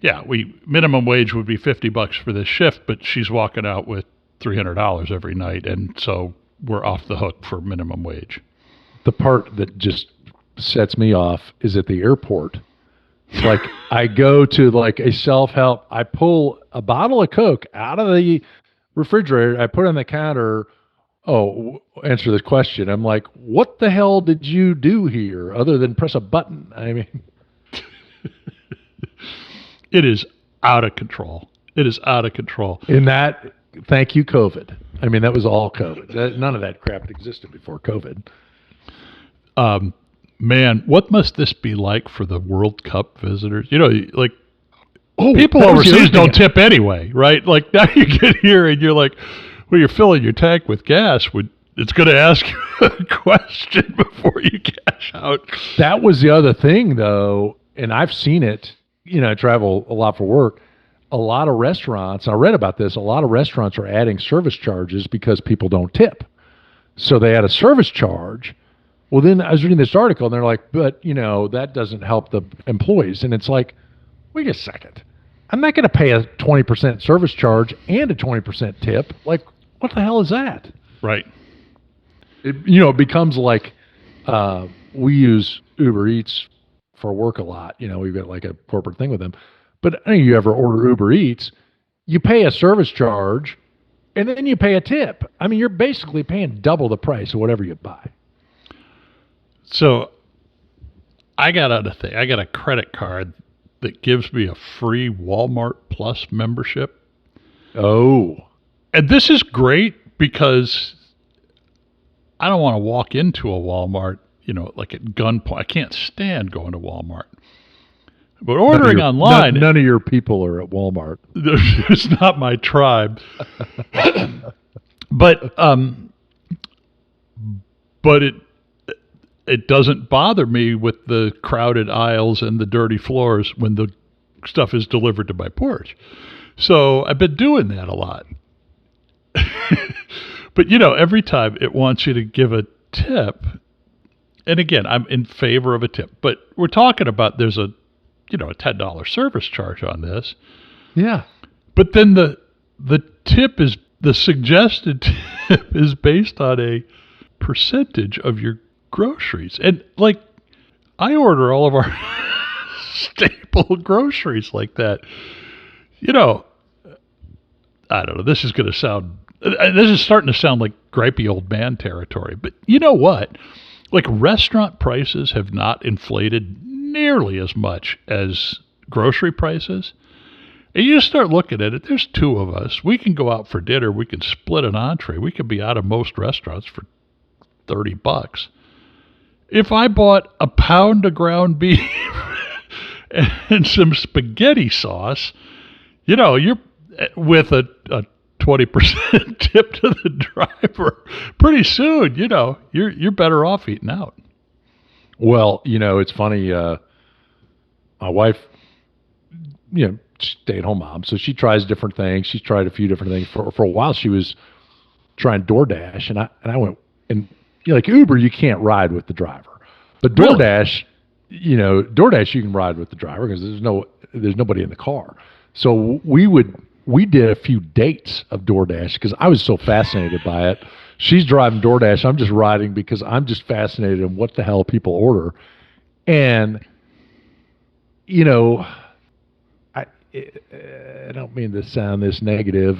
Speaker 1: yeah, minimum wage would be $50 for this shift, but she's walking out with $300 every night, and so we're off the hook for minimum wage.
Speaker 2: The part that just sets me off is at the airport. Like I go to like a self-help, I pull a bottle of Coke out of the refrigerator, I put it on the counter. Oh, answer this question. I'm like, what the hell did you do here other than press a button? I mean,
Speaker 1: it is out of control. It is out of control.
Speaker 2: Thank you, COVID. I mean, that was all COVID. None of that crap existed before COVID.
Speaker 1: Man, what must this be like for the World Cup visitors? People overseas don't tip anyway, right? Like now you get here and you're like, well, you're filling your tank with gas. It's going to ask you a question before you cash out.
Speaker 2: That was the other thing, though, and I've seen it. I travel a lot for work. a lot of restaurants, I read about this, a lot of restaurants are adding service charges because people don't tip. So they add a service charge. Well, then I was reading this article and they're like, but, that doesn't help the employees. And it's like, wait a second. I'm not going to pay a 20% service charge and a 20% tip. Like, what the hell is that?
Speaker 1: Right.
Speaker 2: It becomes like we use Uber Eats for work a lot. We've got like a corporate thing with them. But I think you ever order Uber Eats, you pay a service charge and then you pay a tip. I mean, you're basically paying double the price of whatever you buy.
Speaker 1: So I got a credit card that gives me a free Walmart Plus membership.
Speaker 2: Oh.
Speaker 1: And this is great because I don't want to walk into a Walmart, like at gunpoint. I can't stand going to Walmart. But ordering online...
Speaker 2: None of your people are at Walmart.
Speaker 1: It's not my tribe. But it doesn't bother me with the crowded aisles and the dirty floors when the stuff is delivered to my porch. So I've been doing that a lot. But, every time it wants you to give a tip, and again, I'm in favor of a tip, but we're talking about there's a $10 service charge on this.
Speaker 2: Yeah.
Speaker 1: But then the suggested tip is based on a percentage of your groceries. And like, I order all of our staple groceries like that. I don't know. This is starting to sound like gripey old man territory. But you know what? Like, restaurant prices have not inflated nearly as much as grocery prices. And you start looking at it, there's two of us. We can go out for dinner. We can split an entree. We could be out of most restaurants for $30. If I bought a pound of ground beef and some spaghetti sauce, you're with a 20% tip to the driver, pretty soon, you're better off eating out.
Speaker 2: Well, it's funny. My wife, stay-at-home mom, so she tries different things. She's tried a few different things. For a while, she was trying DoorDash, and I went, and like Uber, you can't ride with the driver, but DoorDash, DoorDash you can ride with the driver because there's nobody in the car. So we did a few dates of DoorDash because I was so fascinated by it. She's driving DoorDash. I'm just riding because I'm just fascinated in what the hell people order. And, I don't mean to sound this negative,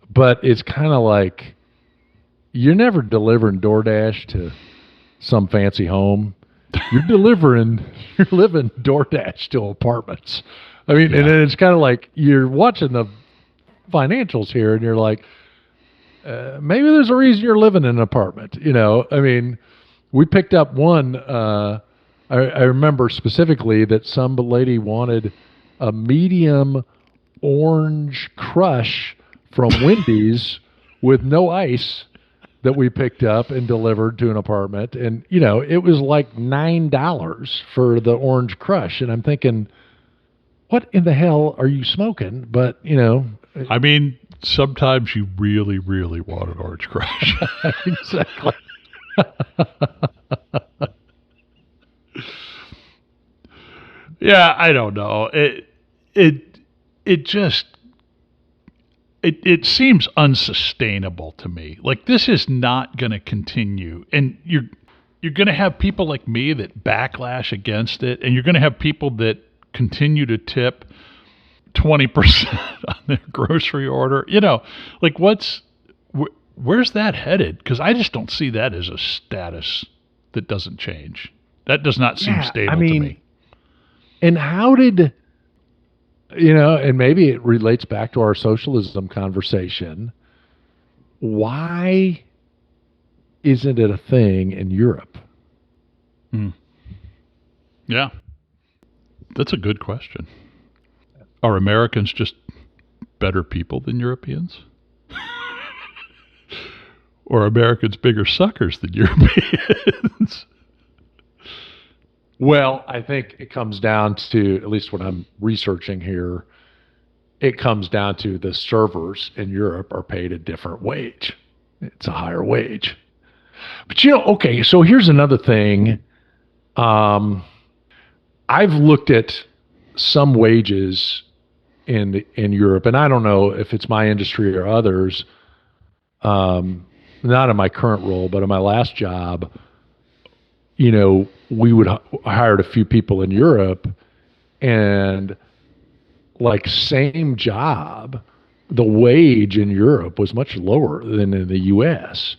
Speaker 2: but it's kind of like you're never delivering DoorDash to some fancy home. You're living DoorDash to apartments. I mean, and then it's kind of like you're watching the financials here and you're like, maybe there's a reason you're living in an apartment. I mean, we picked up one. I remember specifically that some lady wanted a medium orange crush from Wendy's with no ice that we picked up and delivered to an apartment. And, it was like $9 for the orange crush. And I'm thinking, what in the hell are you smoking? But,
Speaker 1: I mean, sometimes you really, really want an orange crush.
Speaker 2: Exactly.
Speaker 1: Yeah, I don't know. It seems unsustainable to me. Like, this is not going to continue, and you're going to have people like me that backlash against it, and you're going to have people that continue to tip 20% on their grocery order. Like, where's that headed? Because I just don't see that as a status that doesn't change. That does not seem stable to me.
Speaker 2: And how did, and maybe it relates back to our socialism conversation. Why isn't it a thing in Europe?
Speaker 1: Yeah. That's a good question. Are Americans just better people than Europeans? Or are Americans bigger suckers than Europeans?
Speaker 2: Well, I think it comes down to, at least when I'm researching here, it comes down to the servers in Europe are paid a different wage. It's a higher wage. But okay, so here's another thing. I've looked at some wages in Europe, and I don't know if it's my industry or others. Not in my current role, but in my last job, we would hired a few people in Europe, and like same job, the wage in Europe was much lower than in the U.S.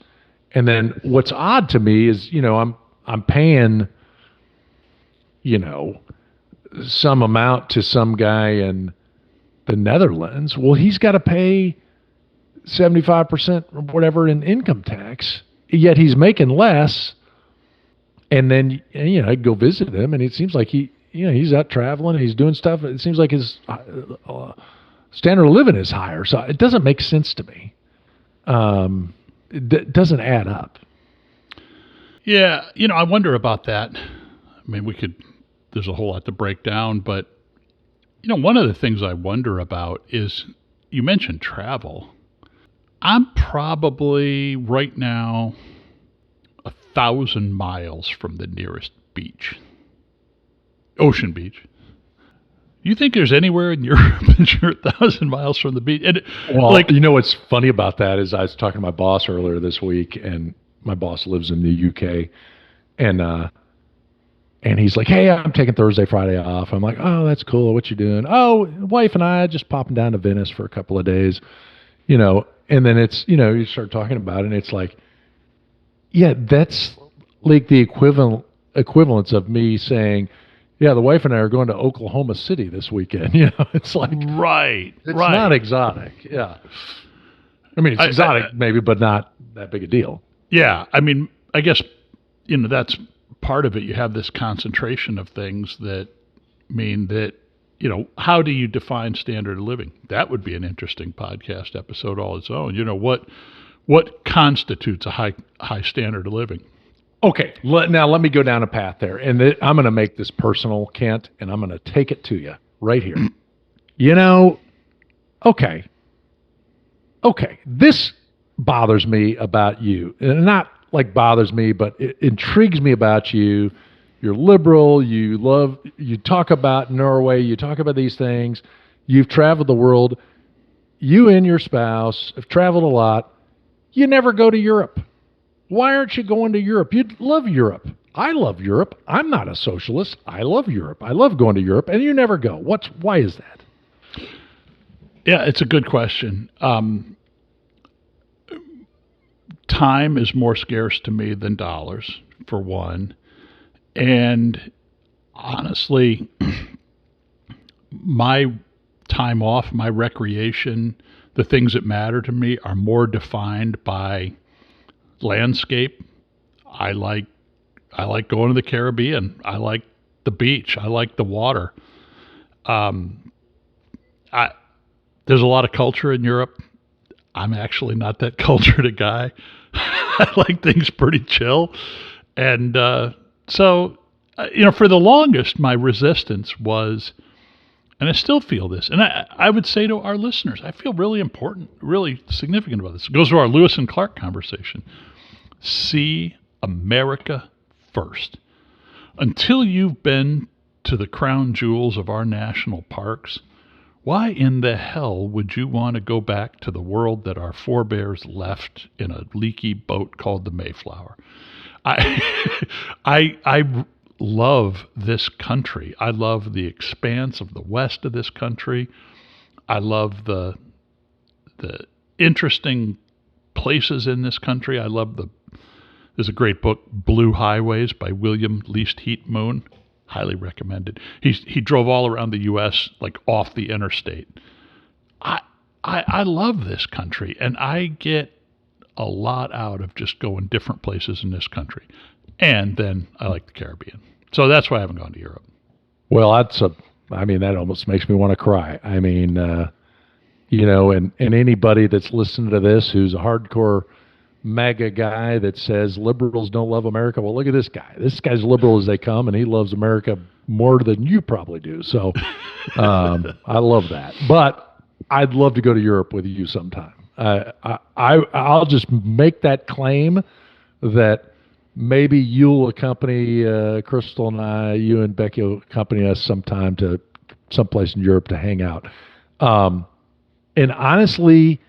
Speaker 2: And then what's odd to me is, I'm paying, some amount to some guy in the Netherlands. Well, he's got to pay 75% or whatever in income tax, yet he's making less. And then, I go visit him, and it seems like he's out traveling, he's doing stuff. It seems like his standard of living is higher. So it doesn't make sense to me. It doesn't add up.
Speaker 1: Yeah, I wonder about that. I mean, there's a whole lot to break down, but, one of the things I wonder about is, you mentioned travel. I'm probably right now 1,000 miles from the nearest beach, ocean beach. You think there's anywhere in Europe that you're 1,000 miles from the beach? And
Speaker 2: what's funny about that is I was talking to my boss earlier this week, and my boss lives in the UK, and he's like, "Hey, I'm taking Thursday, Friday off." I'm like, "Oh, that's cool. What you doing?" "Oh, wife and I just popping down to Venice for a couple of days." And then it's, you start talking about it, and it's like, yeah, that's like the equivalence of me saying, "Yeah, the wife and I are going to Oklahoma City this weekend." It's like,
Speaker 1: right.
Speaker 2: It's not exotic. Yeah. I mean, it's exotic maybe, but not that big a deal.
Speaker 1: Yeah. I mean, I guess, that's part of it. You have this concentration of things that mean that, how do you define standard of living? That would be an interesting podcast episode all its own. What constitutes a high standard of living?
Speaker 2: Okay, now let me go down a path there, and I'm going to make this personal, Kent, and I'm going to take it to you right here. Okay, this bothers me about you, and not like bothers me, but it intrigues me about you. You're liberal. You talk about Norway. You talk about these things. You've traveled the world. You and your spouse have traveled a lot. You never go to Europe. Why aren't you going to Europe? You'd love Europe. I love Europe. I'm not a socialist. I love Europe. I love going to Europe, and you never go. Why is that?
Speaker 1: Yeah, it's a good question. Time is more scarce to me than dollars, for one. And honestly, my time off, my recreation, the things that matter to me are more defined by landscape. I like going to the Caribbean. I like the beach. I like the water. There's a lot of culture in Europe. I'm actually not that cultured a guy. I like things pretty chill. And so, for the longest, my resistance was, and I still feel this, and I would say to our listeners, I feel really important, really significant about this. It goes to our Lewis and Clark conversation. See America first. Until you've been to the crown jewels of our national parks, why in the hell would you want to go back to the world that our forebears left in a leaky boat called the Mayflower? I love this country. I love the expanse of the west of this country. I love the interesting places in this country. There's a great book, Blue Highways by William Least Heat Moon. Highly recommended. He drove all around the U.S. like off the interstate. I love this country, and I get a lot out of just going different places in this country. And then I like the Caribbean. So that's why I haven't gone to Europe.
Speaker 2: Well, that almost makes me want to cry. I mean, and anybody that's listening to this who's a hardcore MAGA guy that says liberals don't love America. Well, look at this guy. This guy's liberal as they come, and he loves America more than you probably do. So I love that. But I'd love to go to Europe with you sometime. I'll just make that claim that maybe you'll accompany Crystal and I, you and Becky will accompany us sometime to someplace in Europe to hang out. And honestly,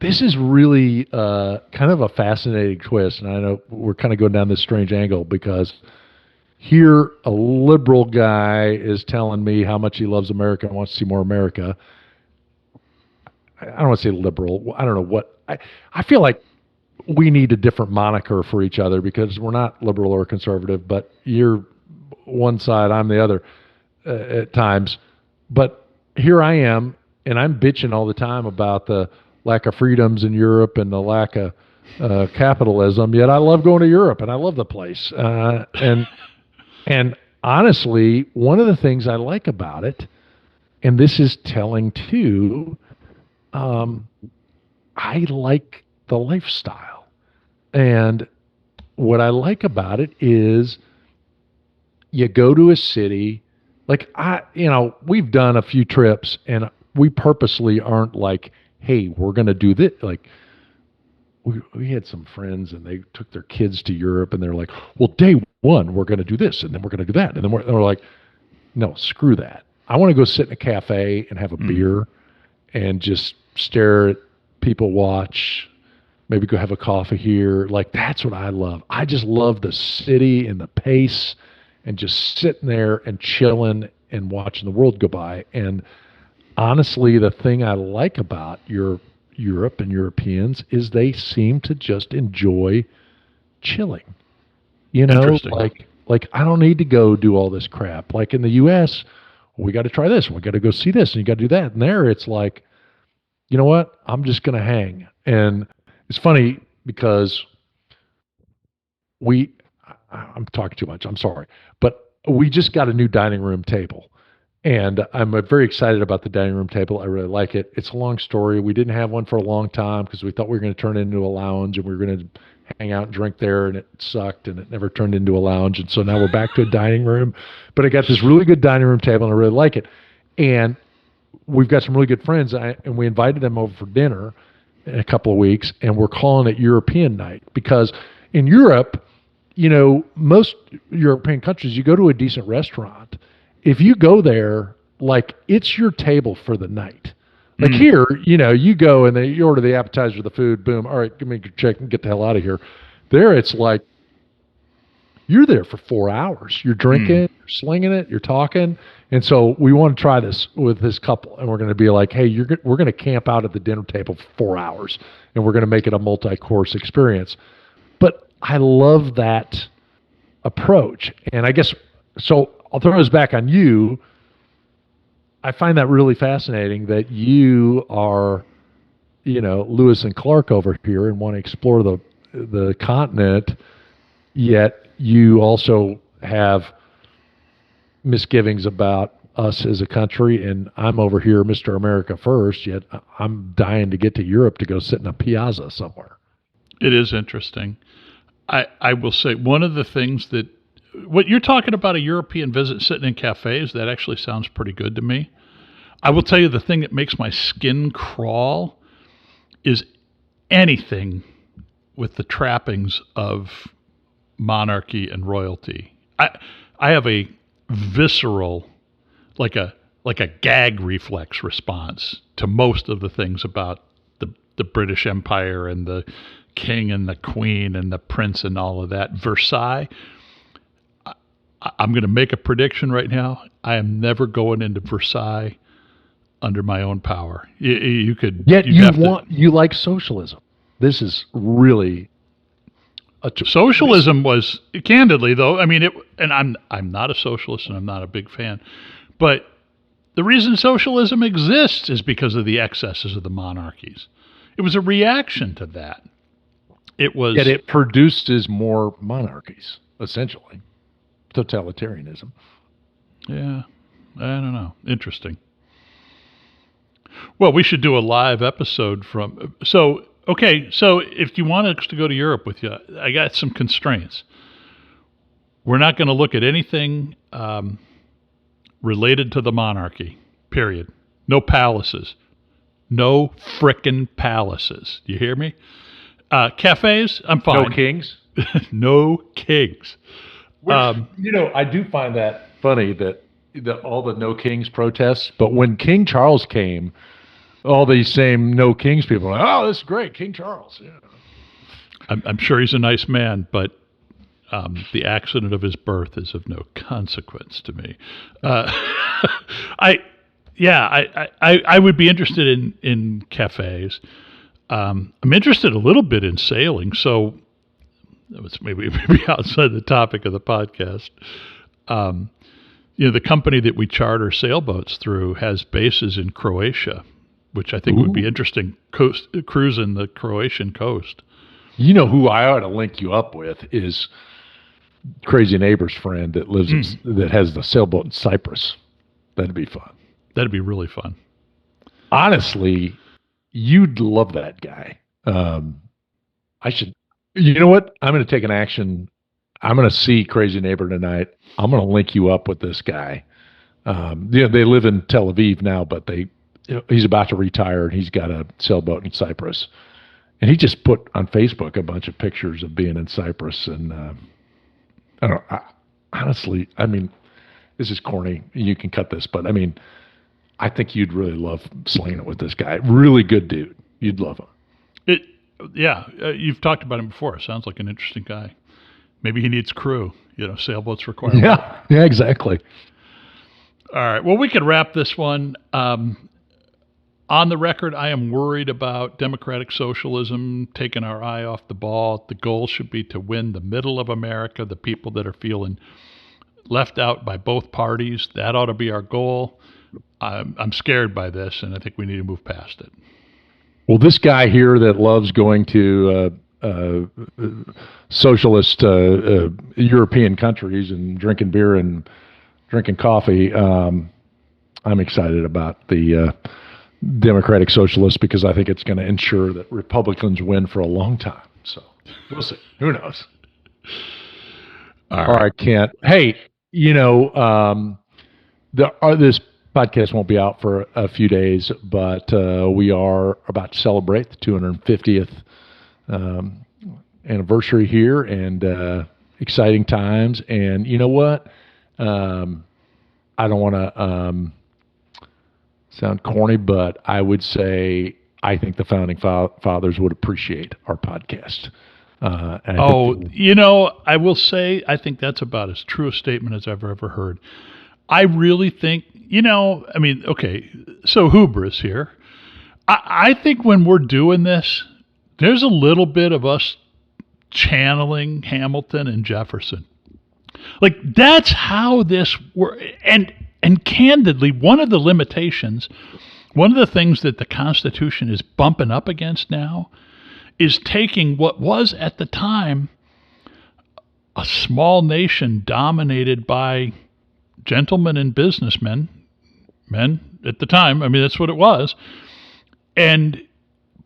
Speaker 2: this is really kind of a fascinating twist. And I know we're kind of going down this strange angle because here a liberal guy is telling me how much he loves America and wants to see more America. I don't want to say liberal. I don't know what. I feel like we need a different moniker for each other because we're not liberal or conservative, but you're one side, I'm the other at times. But here I am, and I'm bitching all the time about the lack of freedoms in Europe and the lack of capitalism. Yet I love going to Europe, and I love the place. And honestly, one of the things I like about it, and this is telling too, I like the lifestyle. And what I like about it is you go to a city, like we've done a few trips and we purposely aren't like, hey, we're going to do this. Like we had some friends and they took their kids to Europe and they're like, well, day one, we're going to do this and then we're going to do that. And then we're like, no, screw that. I want to go sit in a cafe and have a beer and just stare at people watch, maybe go have a coffee here. Like, that's what I love. I just love the city and the pace and just sitting there and chilling and watching the world go by. And honestly, the thing I like about Europe and Europeans is they seem to just enjoy chilling. Like I don't need to go do all this crap. Like in the U.S., we got to try this, we got to go see this, and you got to do that. And there, it's like, you know what? I'm just going to hang. And it's funny because I'm talking too much. I'm sorry, but we just got a new dining room table. And I'm very excited about the dining room table. I really like it. It's a long story. We didn't have one for a long time because we thought we were going to turn it into a lounge and we were going to hang out and drink there, and it sucked and it never turned into a lounge. And so now we're back to a dining room. But I got this really good dining room table and I really like it. And we've got some really good friends, and we invited them over for dinner in a couple of weeks, and we're calling it European night because in Europe, most European countries, you go to a decent restaurant. If you go there, like, it's your table for the night. Like here, you go and you order the appetizer, the food, boom, all right, give me a check and get the hell out of here. There, it's like you're there for 4 hours. You're drinking, you're slinging it, you're talking. And so we want to try this with this couple, and we're going to be like, hey, we're going to camp out at the dinner table for 4 hours, and we're going to make it a multi-course experience. But I love that approach. And I guess, so I'll throw this back on you. I find that really fascinating that you are, Lewis and Clark over here and want to explore the continent, yet you also have misgivings about us as a country, and I'm over here, Mr. America first, yet I'm dying to get to Europe to go sit in a piazza somewhere.
Speaker 1: It is interesting. I will say one of the things that, what you're talking about, a European visit sitting in cafes, that actually sounds pretty good to me. I will tell you the thing that makes my skin crawl is anything with the trappings of monarchy and royalty. I have a visceral, like a gag reflex response to most of the things about the British Empire and the king and the queen and the prince and all of that. Versailles, I'm going to make a prediction right now. I am never going into Versailles under my own power. You could.
Speaker 2: Yet you like socialism. This is really
Speaker 1: socialism was, candidly though. I mean, and I'm not a socialist and I'm not a big fan, but the reason socialism exists is because of the excesses of the monarchies. It was a reaction to that.
Speaker 2: Yet it produces more monarchies, essentially. Totalitarianism.
Speaker 1: Yeah, I don't know. Interesting. Well, we should do a live episode okay, so if you want us to go to Europe with you, I got some constraints. We're not going to look at anything related to the monarchy, period. No palaces. No frickin' palaces. You hear me? Cafes, I'm fine.
Speaker 2: No kings?
Speaker 1: No kings.
Speaker 2: Which, I do find that funny that all the no kings protests, but when King Charles came, all these same no kings people are like, oh, this is great, King Charles. Yeah.
Speaker 1: I'm sure he's a nice man, but the accident of his birth is of no consequence to me. I would be interested in cafes. I'm interested a little bit in sailing, so that was maybe outside the topic of the podcast. The company that we charter sailboats through has bases in Croatia, which I think would be interesting, cruising the Croatian coast.
Speaker 2: You know who I ought to link you up with is crazy neighbor's friend that lives that has the sailboat in Cyprus. That'd be fun.
Speaker 1: That'd be really fun.
Speaker 2: Honestly, you'd love that guy. I should. You know what? I'm going to take an action. I'm going to see Crazy Neighbor tonight. I'm going to link you up with this guy. They live in Tel Aviv now, but he's about to retire and he's got a sailboat in Cyprus. And he just put on Facebook a bunch of pictures of being in Cyprus. And I don't know. Honestly, I mean, this is corny. You can cut this, but I mean, I think you'd really love slinging it with this guy. Really good dude. You'd love him.
Speaker 1: You've talked about him before. Sounds like an interesting guy. Maybe he needs crew. Sailboats require.
Speaker 2: Yeah, exactly.
Speaker 1: All right. Well, we could wrap this one. On the record, I am worried about democratic socialism taking our eye off the ball. The goal should be to win the middle of America, the people that are feeling left out by both parties. That ought to be our goal. I'm scared by this, and I think we need to move past it.
Speaker 2: Well, this guy here that loves going to socialist European countries and drinking beer and drinking coffee, I'm excited about the Democratic Socialists because I think it's going to ensure that Republicans win for a long time. So we'll see. Who knows? All right, Kent. Hey, this podcast won't be out for a few days, but we are about to celebrate the 250th anniversary here, and exciting times. And you know what? I don't want to sound corny, but I would say I think the founding fathers would appreciate our podcast. I will say I think that's about as true a statement as I've ever heard. I really think, so hubris here. I think when we're doing this, there's a little bit of us channeling Hamilton and Jefferson. Like, that's how this works. And candidly, one of the limitations, one of the things that the Constitution is bumping up against now is taking what was at the time a small nation dominated by gentlemen and businessmen, men at the time. I mean, that's what it was. And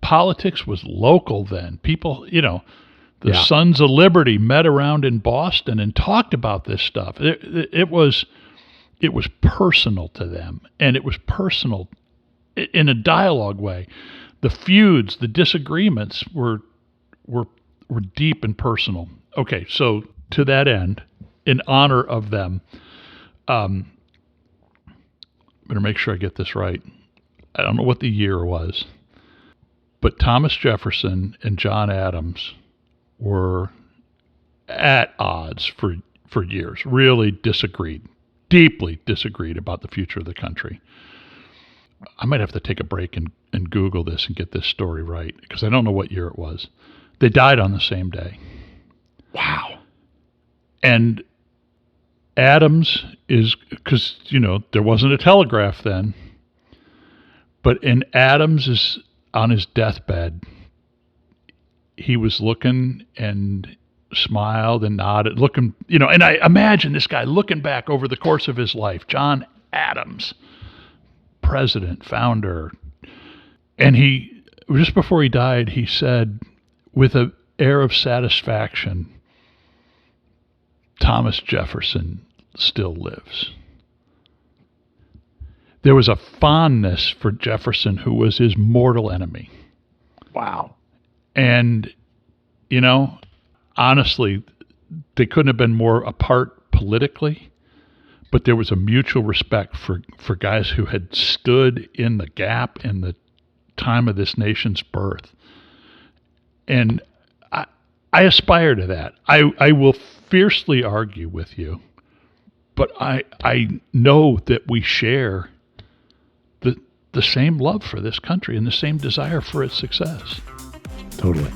Speaker 2: politics was local then. People, the Sons of Liberty met around in Boston and talked about this stuff. It was personal to them, and it was personal in a dialogue way. The feuds, the disagreements were deep and personal. Okay, so to that end, in honor of them, better make sure I get this right. I don't know what the year was, but Thomas Jefferson and John Adams were at odds for years, really deeply disagreed about the future of the country. I might have to take a break and Google this and get this story right, because I don't know what year it was. They died on the same day. Wow. And Adams is, because, there wasn't a telegraph then, but in Adams is on his deathbed, he was looking and smiled and nodded, looking, and I imagine this guy looking back over the course of his life, John Adams, president, founder, and he
Speaker 1: just before he died, he said, with an air of satisfaction, Thomas Jefferson still lives. There was a fondness for Jefferson, who was his mortal enemy.
Speaker 2: Wow.
Speaker 1: And, honestly, they couldn't have been more apart politically, but there was a mutual respect for guys who had stood in the gap in the time of this nation's birth. And I aspire to that. I will fiercely argue with you, but I know that we share the same love for this country and the same desire for its success.
Speaker 2: Totally.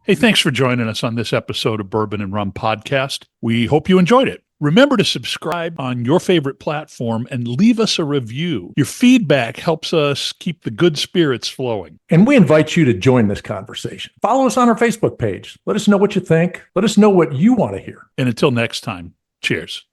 Speaker 1: Hey, thanks for joining us on this episode of Bourbon and Rum Podcast. We hope you enjoyed it. Remember to subscribe on your favorite platform and leave us a review. Your feedback helps us keep the good spirits flowing.
Speaker 3: And we invite you to join this conversation. Follow us on our Facebook page. Let us know what you think. Let us know what you want to hear.
Speaker 1: And until next time, cheers.